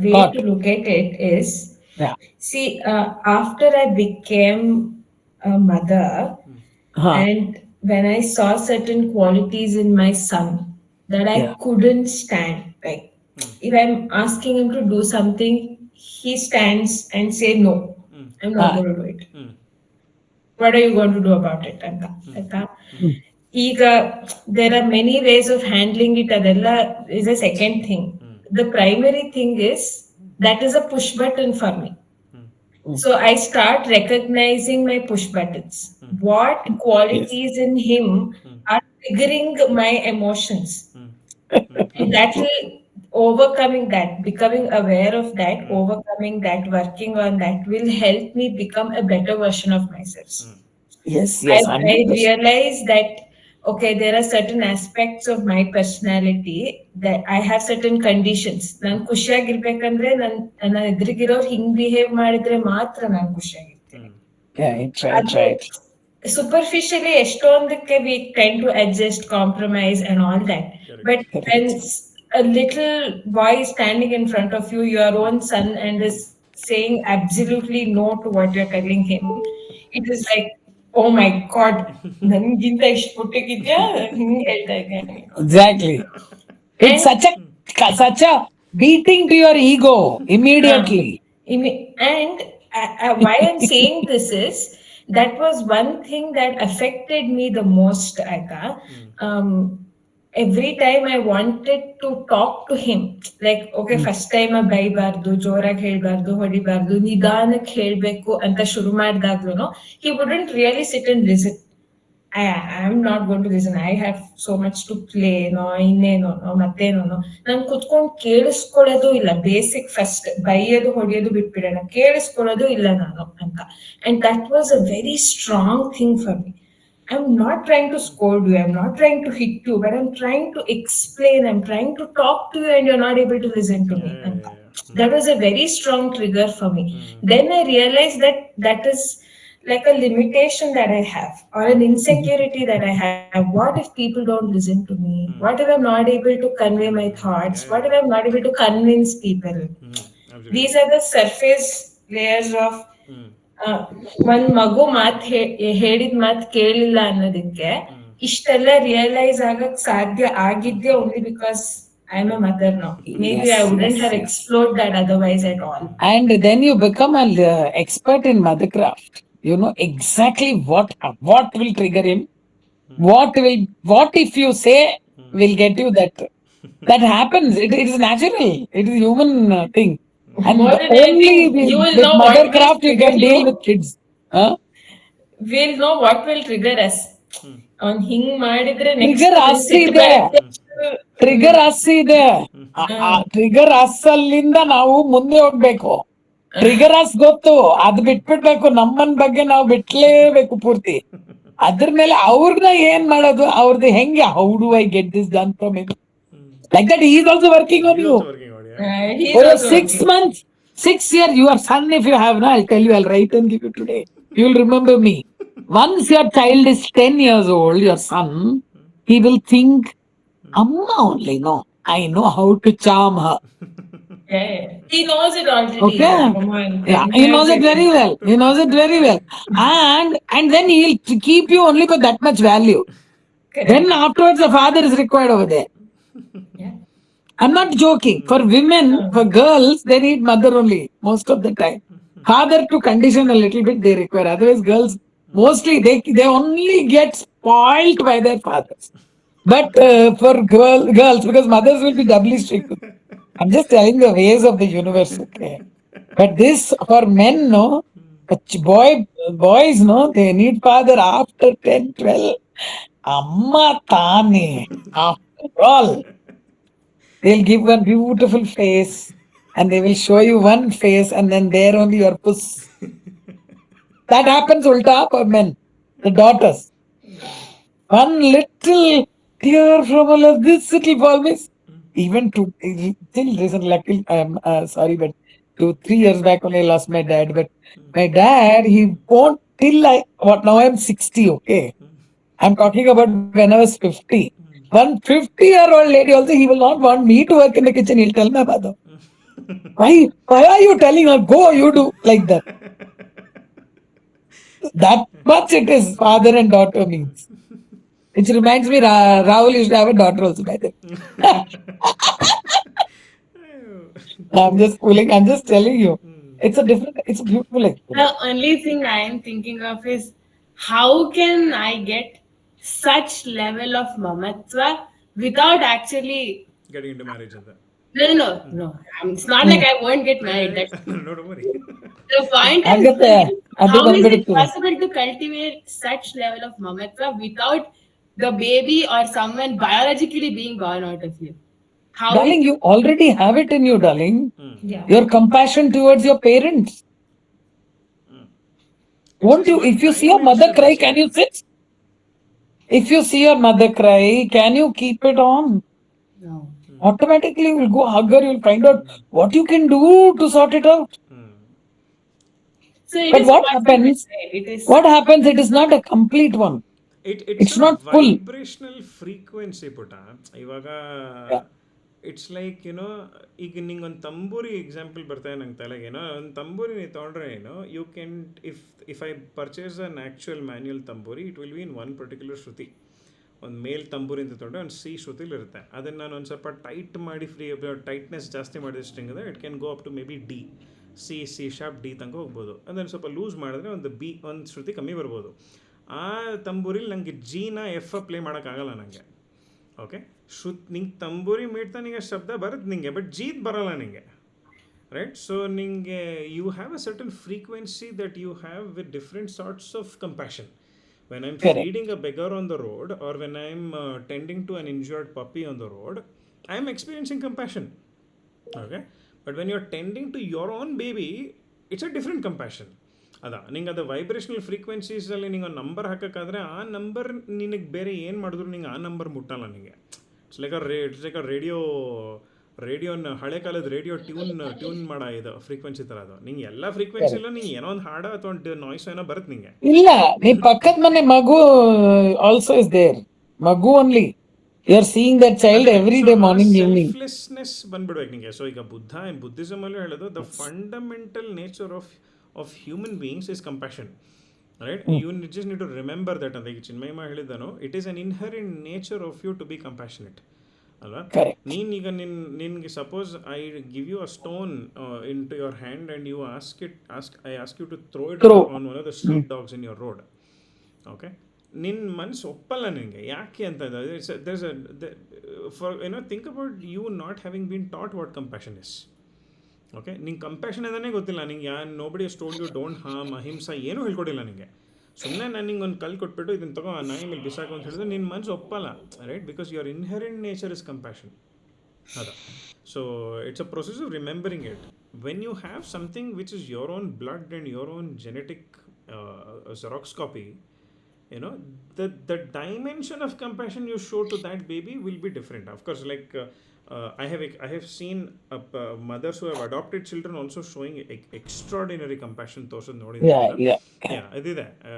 way Thought. to look at it is, Yeah. see, after I became a mother, Huh. and when I saw certain qualities in my son that I Yeah. couldn't stand, like if I'm asking him to do something, he stands and say no, I'm not Ah. going to do it. Mm. What are you going to do about it? ಅಂತ ಈಗ there are many ways of handling it. ಅದೆಲ್ಲ is a second thing. The primary thing is that is a push button for me. So I start recognizing my push buttons. What Yes. qualities in him are triggering my emotions? And that will overcoming that, becoming aware of that, overcoming that, working on that will help me become a better version of myself. Yes. I, Yes. I 100%. realize that okay, there are certain aspects of my personality that I have certain conditions. ನಾನು ಖುಷಿಯಾಗಿರ್ಬೇಕಂದ್ರೆ ನನ್ನ ಎದುರಿಗಿರೋರು ಹಿಂಗ್ behave ಮಾಡಿದ್ರೆ ಮಾತ್ರ ನಾನು ಖುಷಿಯಾಗಿರ್ತೇನೆ. Yeah. ಅದು Right. superficially ಎಷ್ಟೊಂದಕ್ಕೆ we tend to adjust, compromise and all that. Correct. But when Correct. a little boy is standing in front of you, your own son, and is saying absolutely no to what you're telling him, it is like, oh my god, ನನ್ಗಿಂತ ಇಷ್ಟು ಪುಟ್ಟಕ್ಕಿದ್ಯಾ ಹಿಂಗ್ ಹೇಳ್ತಾ ಇದ್ಯಾ ನೀನು ಅಂತ. Exactly. It's And such a beating to your ego immediately. and why I'm saying this is that was one thing that affected me the most, Aika. Um, every time I wanted to talk to him, like, okay, first time ಬೈಬಾರ್ದು, ಜೋರಾಗಿ ಹೇಳ್ಬಾರ್ದು, ಹೊಡಿಬಾರ್ದು, ನಿಧಾನಕ್ಕೆ ಹೇಳ್ಬೇಕು ಅಂತ ಶುರು ಮಾಡಿದಾಗ್ಲೂ he wouldn't really sit and listen. I'm not going to listen. I have so much to play, ಇನ್ನೇನೋ ಮತ್ತೇನೋ ನಾನು ಕುತ್ಕೊಂಡು ಕೇಳಿಸ್ಕೊಳ್ಳೋದು ಇಲ್ಲ. ಬೇಸಿಕ್ ಫಸ್ಟ್ ಬೈಯೋದು ಹೊಡೆಯೋದು ಬಿಟ್ಬಿಡೋಣ, ಕೇಳಿಸ್ಕೊಳ್ಳೋದು ಇಲ್ಲ ನಾನು ಅಂತ. And that was a very strong thing for me. I'm not trying to scold you, I'm not trying to hit you, but I'm trying to explain, I'm trying to talk to you and you're not able to listen to me. Yeah, yeah, yeah. That was a very strong trigger for me. Then I realized that that is like a limitation that I have, or an insecurity that I have. What if people don't listen to me? What if I'm not able to convey my thoughts? Yeah, What if yeah. I'm not able to convince people? Absolutely. These are the surface layers of ಒಂದ್ ಮಗು ಹೇಳಿದ ಮಾತ್ ಕೇಳಿಲ್ಲ ಅನ್ನೋದಕ್ಕೆ ಇಷ್ಟೆಲ್ಲ realise ಆಗಕ್ ಸಾಧ್ಯ ಆಗಿದ್ದೆ only because I'm a mother now. Maybe I wouldn't have explored that otherwise at all. And then you become an expert in mothercraft. You know exactly what will trigger him. What if you say will get you that happens. It is natural. It is human thing. And More than only anything, you will with know what will mothercraft you can trigger deal you. with kids. Huh? We'll know what will trigger us. ಅವ್ನ್ ಹಿಂಗ್ ಮಾಡಿದ್ರೆ Trigger us ಇದೆ. Trigger us ಇದೆ. Trigger us ಅಲ್ಲಿಂದ ನಾವು ಮುಂದೆ ಹೋಗ್ಬೇಕು. Trigger us ಗೊತ್ತು, ಅದ್ ಬಿಟ್ಬಿಡ್ಬೇಕು. ನಮ್ಮನ್ ಬಗ್ಗೆ ನಾವು ಬಿಟ್ಲೇಬೇಕು ಪೂರ್ತಿ. ಅದ್ರ ಮೇಲೆ ಅವ್ರನ್ನ ಏನ್ ಮಾಡೋದು, ಅವ್ರದ್ದು ಹೆಂಗೆ, how do I get this done from him, like that he is also working on He's you. also working on, yeah. He's For also 6 working. months, 6 years, your son, if you have, I'll tell you, I'll write and give you today. You'll remember me. Once your child is 10 years old, your son, he will think, Amma only, no, I know how to charm her. Yeah. He knows it already. Okay. Come on. Yeah, he knows it very well. He knows it very well. And then he'll keep you only for that much value. Then afterwards, the father is required over there. Yeah. I'm not joking. For women, for girls, they need mother only most of the time. Father to condition a little bit they require. Otherwise, girls mostly they only get spoiled by their fathers. But for girls, because mothers will be doubly strict. I'm just telling the ways of the universe. Okay. But this for men, no. But boys, no, they need father after 10, 12. Amma tane. After all. They'll give one beautiful face and they will show you one face and then there only your puss. That happens ulta for men, the daughters. One little tear from a love, this little promise. Even to till recently, luckily, I'm sorry, but 2-3 years back only I lost my dad. But my dad, he won't till now I'm 60, okay. I'm talking about when I was 50. One 50-year-old lady also, he will not want me to work in the kitchen. He'll tell my mother, why are you telling her, go, you do, like that. That much it is father and daughter means. Which reminds me, Rahul used to have a daughter also, by the way. I'm just fooling. I'm just telling you. It's a beautiful experience. The only thing I am thinking of is how can I get such level of mamatva without actually Getting into marriage and that. no. It's not like I won't get married. That's No, don't worry. the point is Agate, ಅದು how is it ಬಂದ್ಬಿಡುತ್ತೆ. possible to cultivate such level of mamatva without the baby or someone biologically being born out of you? How Darling, you already have it in you, darling. Yeah. Your compassion towards your parents. Won't you? If you see your mother cry, can you sit? If you see your mother cry, can you keep it on? No. Automatically, you will go hug her. You'll find out what you can do to sort it out. So it But is what possible, happens? right? It is What happens? It is not a complete one. It's not full. vibrational frequency ಪುಟ ಇವಾಗ it's like ಈಗ ನಿಂಗೆ ಒಂದು ತಂಬೂರಿ example ಬರ್ತಾನೆ ನಂಗೆ ತಲೆಗೆ ಒಂದು ತಂಬೂರಿ ನೀವು ತೊಗೊಂಡ್ರೆ you can if I purchase an actual manual tambura it will be in one particular shruti. ಒಂದು ಮೇಲ್ ತಂಬೂರಿ ಅಂತ ತೊಗೊಂಡ್ರೆ ಒಂದು ಸಿ ಶ್ರುತಿಲಿರುತ್ತೆ. ಅದನ್ನು ನಾನು ಒಂದು ಸ್ವಲ್ಪ ಟೈಟ್ ಮಾಡಿ ಟೈಟ್ನೆಸ್ ಜಾಸ್ತಿ ಮಾಡಿದ ಸ್ಟ್ರಿಂಗ್ ಅಂದರೆ it can go up to maybe D, C sharp D ತನಕ ಹೋಗ್ಬೋದು. ಅದನ್ನು ಸ್ವಲ್ಪ ಲೂಸ್ ಮಾಡಿದ್ರೆ ಒಂದು ಶ್ರುತಿ ಕಮ್ಮಿ ಬರ್ಬೋದು. ಆ ತಂಬೂರಿಲಿ ನನಗೆ ಜಿನ ಎಫ್ ಪ್ಲೇ ಮಾಡೋಕ್ಕಾಗಲ್ಲ ನನಗೆ. ಓಕೆ ನಿಂಗೆ ತಂಬೂರಿ ಮೀಟ್ತಾ ನಿಂಗೆ ಶಬ್ದ ಬರುತ್ತೆ ನಿಂಗೆ, ಬಟ್ ಜೀತ್ ಬರಲ್ಲ ನಿಂಗೆ, ರೈಟ್? ಸೊ ನಿಂಗೆ you have a certain frequency that you have with different sorts of compassion. When I'm Correct. feeding a beggar on the road, or when I'm tending to an injured puppy on the road, I'm experiencing compassion. Okay? But when you're tending to your own baby, it's a different compassion. ಅದ ನಿಂಗೆ ಅದು vibrational ಫ್ರೀಕ್ವೆನ್ಸೀಸಲ್ಲಿ ನಿಂಗೆ ಒಂದು number ಹಾಕೋಕ್ಕಾದ್ರೆ ಆ number ನಿನಗೆ ಬೇರೆ ಏನು ಮಾಡಿದ್ರು ನಿಂಗೆ ಆ ನಂಬರ್ ಮುಟ್ಟಲ್ಲ ನಿನಗೆ. ಇಟ್ಸ್ ಲೈಕ್ ಅ ರೇಡಿಯೋನ ಹಳೆ ಕಾಲದ ರೇಡಿಯೋ ಟ್ಯೂನ್ ಮಾಡೋ ಇದು ಫ್ರೀಕ್ವೆನ್ಸಿ ಥರ ಅದು. ನಿಂಗೆ ಎಲ್ಲ ಫ್ರೀಕ್ವೆನ್ಸಿಲೂ ನಿಂಗೆ ಏನೋ ಒಂದು ಹಾಡು ಅಥವಾ ಒಂದು ನಾಯ್ಸ್ ಏನೋ ಬರುತ್ತೆ ನಿಂಗೆ. ಇಲ್ಲ, ನೀ ಪಕ್ಕದ ಮನೆ ಮಗು ಆಲ್ಸೋ ಇಸ್ ದೇರ್, ಮಗು only. You are seeing that child every day morning evening. Selflessness ಬಂದ್ಬಿಡ್ಬೇಕು ನಿಂಗೆ. ಸೊ ಈಗ ಬುದ್ಧಿಸಮ್ ಅಲ್ಲೂ ಹೇಳೋದು the fundamental nature of human beings is compassion, right? You just need to remember that ಅಂತ. ಈಗ ಚಿನ್ಮಯಮ್ಮ ಹೇಳಿದ್ದಾನು, it is an inherent nature of you to be compassionate ಅಲ್ವಾ? ನೀನೀಗ ನಿನ್ಗೆ suppose I give you a stone in to your hand and you I ask you to throw it on one of the street dogs in your road. Okay, ನಿನ್ನ ಮನಸ್ಸು ಒಪ್ಪಲ್ಲ ನಿನಗೆ. ಯಾಕೆ ಅಂತ for think about you not having been taught what compassion is. Okay, ನಿಂಗೆ compassion ಅದನ್ನೇ ಗೊತ್ತಿಲ್ಲ ನಿಂಗೆ. Nobody has told you don't harm, ahimsa ಏನೂ ಹೇಳ್ಕೊಡಿಲ್ಲ ನಿನಗೆ. ಸುಮ್ಮನೆ ನಾನು ನಿಂಗೆ ಒಂದು ಕಲ್ಲು ಕೊಟ್ಬಿಟ್ಟು ಇದನ್ನು ತಗೋ ಆ ನಾಯಿ ಮೇಲೆ ಬಿಸಾಕು ಅಂತ ಹೇಳಿದ್ರೆ ನಿನ್ನ ಮನಸ್ಸು ಒಪ್ಪಲ್ಲ, right? Because your inherent nature is compassion. ಅದ. So it's a process of remembering it. When you have something which is your own blood and your own genetic Xerox copy, the dimension of compassion you show to that baby will be different. Of course, like I have seen mothers who have adopted children also showing extraordinary compassion.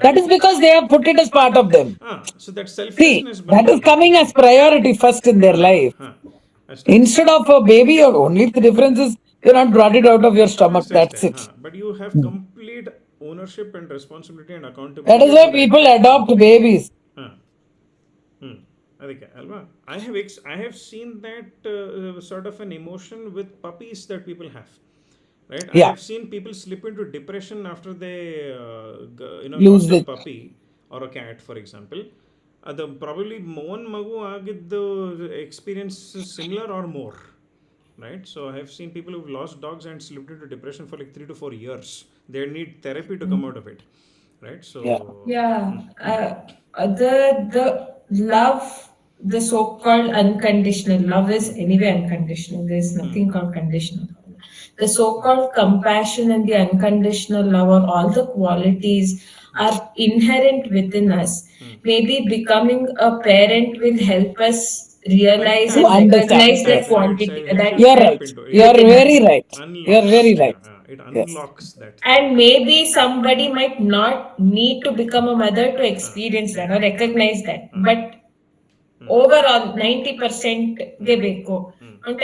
That is because they have put it as part of them. So that selflessness, that is coming as priority first in their life. Instead of a baby, only the difference is you not brought it out of your stomach. That's it. But you have complete ownership and responsibility and accountability. That is why people adopt babies. ಅದಕ್ಕೆ ಅಲ್ವಾ? I have seen that sort of an emotion with puppies that people have, right? I have seen people slip into depression after they lose lost a puppy or a cat, for example. ಅದು probably ಮೋನ್ ಮಗು ಆಗಿದ್ದು experience similar or more, right? So I have seen people who've lost dogs and slipped into depression for like 3 to 4 years. They need therapy to come out of it, right? So the love, the so-called unconditional love is anyway unconditional. There is nothing called conditional. The so-called compassion and the unconditional love, or all the qualities are inherent within us. Maybe becoming a parent will help us realize and recognize that quantity. You're right. You're very right. You're very right. It unlocks that. And maybe somebody might not need to become a mother to experience that or recognize that. But overall 90% ಗೆ ಬೇಕು,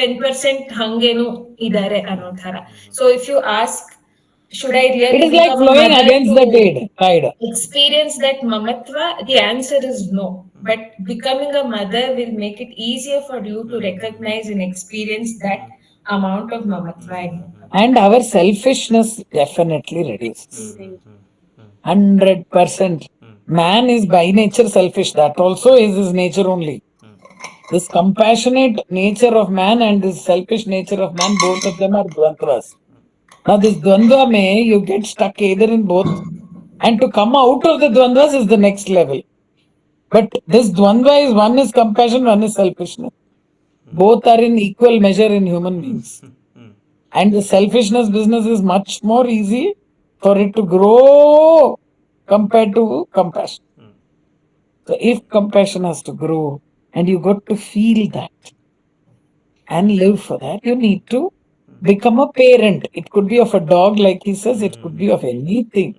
10% ಹಂಗೇನು ಇದಾರೆ ಅನ್ನೋ ಥರ. So if you ask, should I really it is like flowing against the tide, experience that mamatva? The answer is no. But becoming a mother will make it easier for you to recognize and experience that amount of mamatva. And our selfishness definitely reduces. 100%. Man is by nature selfish. That also is his nature only. This compassionate nature of man and this selfish nature of man, both of them are dvandvas. Now this dvandva you get stuck either in both, and to come out of the dvandvas is the next level. But this dvandva is, one is compassion, one is selfishness. Both are in equal measure in human beings. And the selfishness business is much more easy for it to grow compared to compassion. So if compassion has to grow and you got to feel that and live for that, you need to become a parent. It could be of a dog, like he says, it could be of anything.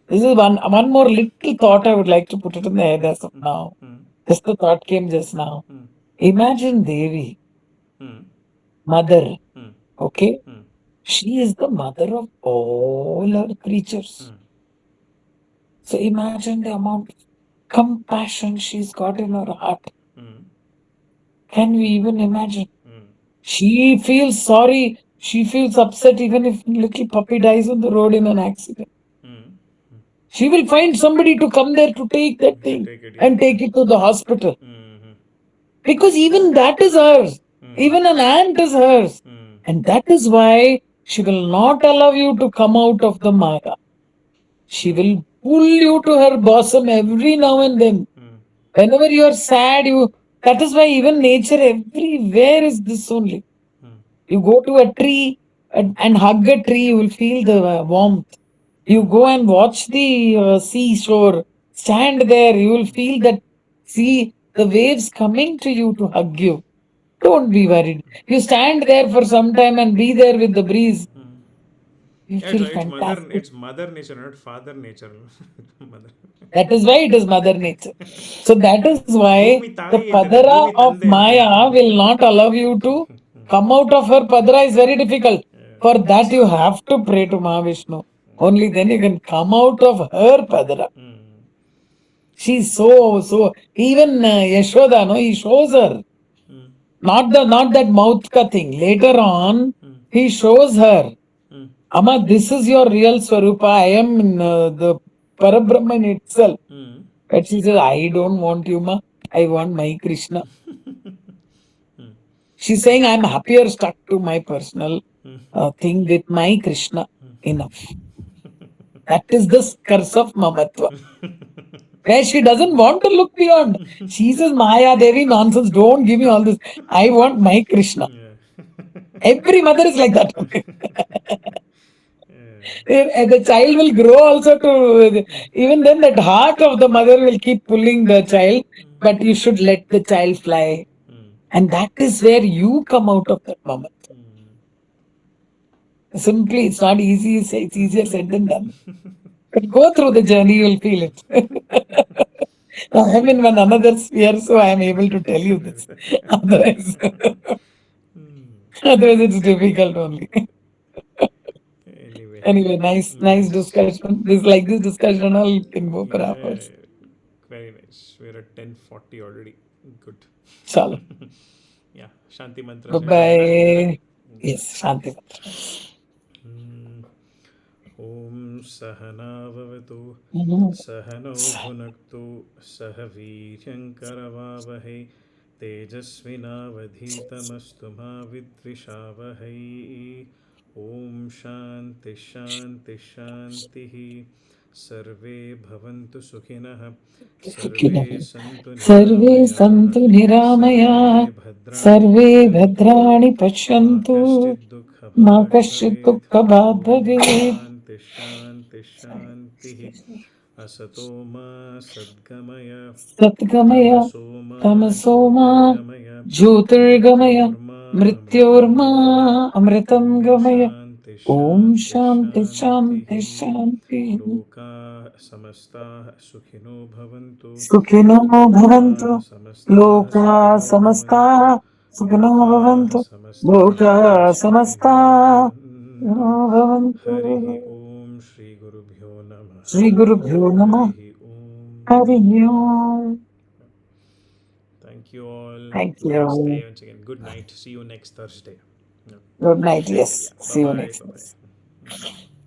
This is one more little thought I would like to put it in the head as of now. Just the thought came just now. Imagine Devi, mother, okay? She is the mother of all our creatures. So imagine the amount of compassion she's got in her heart. Can we even imagine? She feels sorry, she feels upset even if little puppy dies on the road in an accident. She will find somebody to come there to take that thing and take it to the hospital. Because even that is hers. Even an ant is hers. And that is why she will not allow you to come out of the Maya. She will pull you to her bosom every now and then. Whenever you are sad, that is why even nature everywhere is this only. You go to a tree and hug a tree, you will feel the warmth. You go and watch the seashore, stand there, you will feel that, see the waves coming to you to hug you. Don't be worried. You stand there for some time and be there with the breeze. You Yeah, feel it's mother. fantastic. It's mother nature, not father nature. Mother. That is why it is Mother Nature. So that is why ಭೂಮಿ the ತಾಯಿ ಅಂತಾರೆ Padara ಭೂಮಿ of ತಂದೆ ಅಂತಾರೆ. Maya will not allow you to come out of her Padara is very difficult. For that you have to pray to Mahavishnu. Only then you can come out of her Padara. She's so even Yashoda, no, he shows her. Not that mouth ka thing. Later on, he shows her. Amma, this is your real Swarupa. I am the Parabrahman itself. But she says, I don't want you, ma. I want my Krishna. She's saying, I'm happier stuck to my personal thing with my Krishna. Enough. That is the curse of Mamatva. Where she doesn't want to look beyond. She says, Maya Devi, nonsense. Don't give me all this. I want my Krishna. Every mother is like that. The child will grow also to, even then that heart of the mother will keep pulling the child, but you should let the child fly. And that is where you come out of that moment. Simply, it's not easy, it's easier said than done. But go through the journey, you'll feel it. I am in one another sphere, so I am able to tell you this. Otherwise, otherwise it's difficult only. Anyway, Anyway, nice nice. discussion. This discussion all can go for Yeah, hours. very nice. We're at 10:40 already. Good. Chalo. Yeah, Shanti Bye mantras ಹೇಳ್ಬೋದಾ ಇವಾಗ? bye. Okay. Yes, Shanti Mantras. Hmm. ॐ सहनाववतु Mhm. सहनौ भुनक्तु सह वीर्यङ्करवावहै तेजस्विनावधीतमस्तु मा विद्विषावहै ॐ शान्ति शान्ति शान्तिः सर्वे भवन्तु सुखिनः सर्वे सन्तु सर्वे निरामयाः सन्तु निरामया सर्वे भद्राणि सर्वे पश्यन्तु भद्राणि मा पश्यन्तु कश्चित् मा दुःखभाग् कश्चित् भवेत् दुःखभाग् ॐ भवेत् शान्ति शान्ति शान्तिः असतो मा सद्गमय सद्गमय तमसो मा तमसो मा ज्योतिर्गमय ज्योतिर्गमय मृत्योर्मा अमृतं मृत्योर्मा गमय अमृतं ॐ गमय शान्ति ॐ शान्ति शान्ति शान्तिः शान्ति शान्तिः लोकाः समस्ताः सुखिनो भवन्तु सुखिनो लोकाः भवन्तु समस्ताः लोकाः सुखिनो भवन्तु समस्ताः सुखिनो लोकाः भवन्तु समस्ताः लोकाः सुखिनो समस्ताः भवन्तु सुखिनो भवन्तु हरिः ॐ श्रीगुरुभ्यो नमः श्रीगुरुभ्यो नमः हरिः ॐ हरिः ओम् Thank you all. Thank Namaste you. once again. Good night. See you next Thursday. Yeah. Good night. Yeah. Yes. Bye See you bye. next Bye time. bye.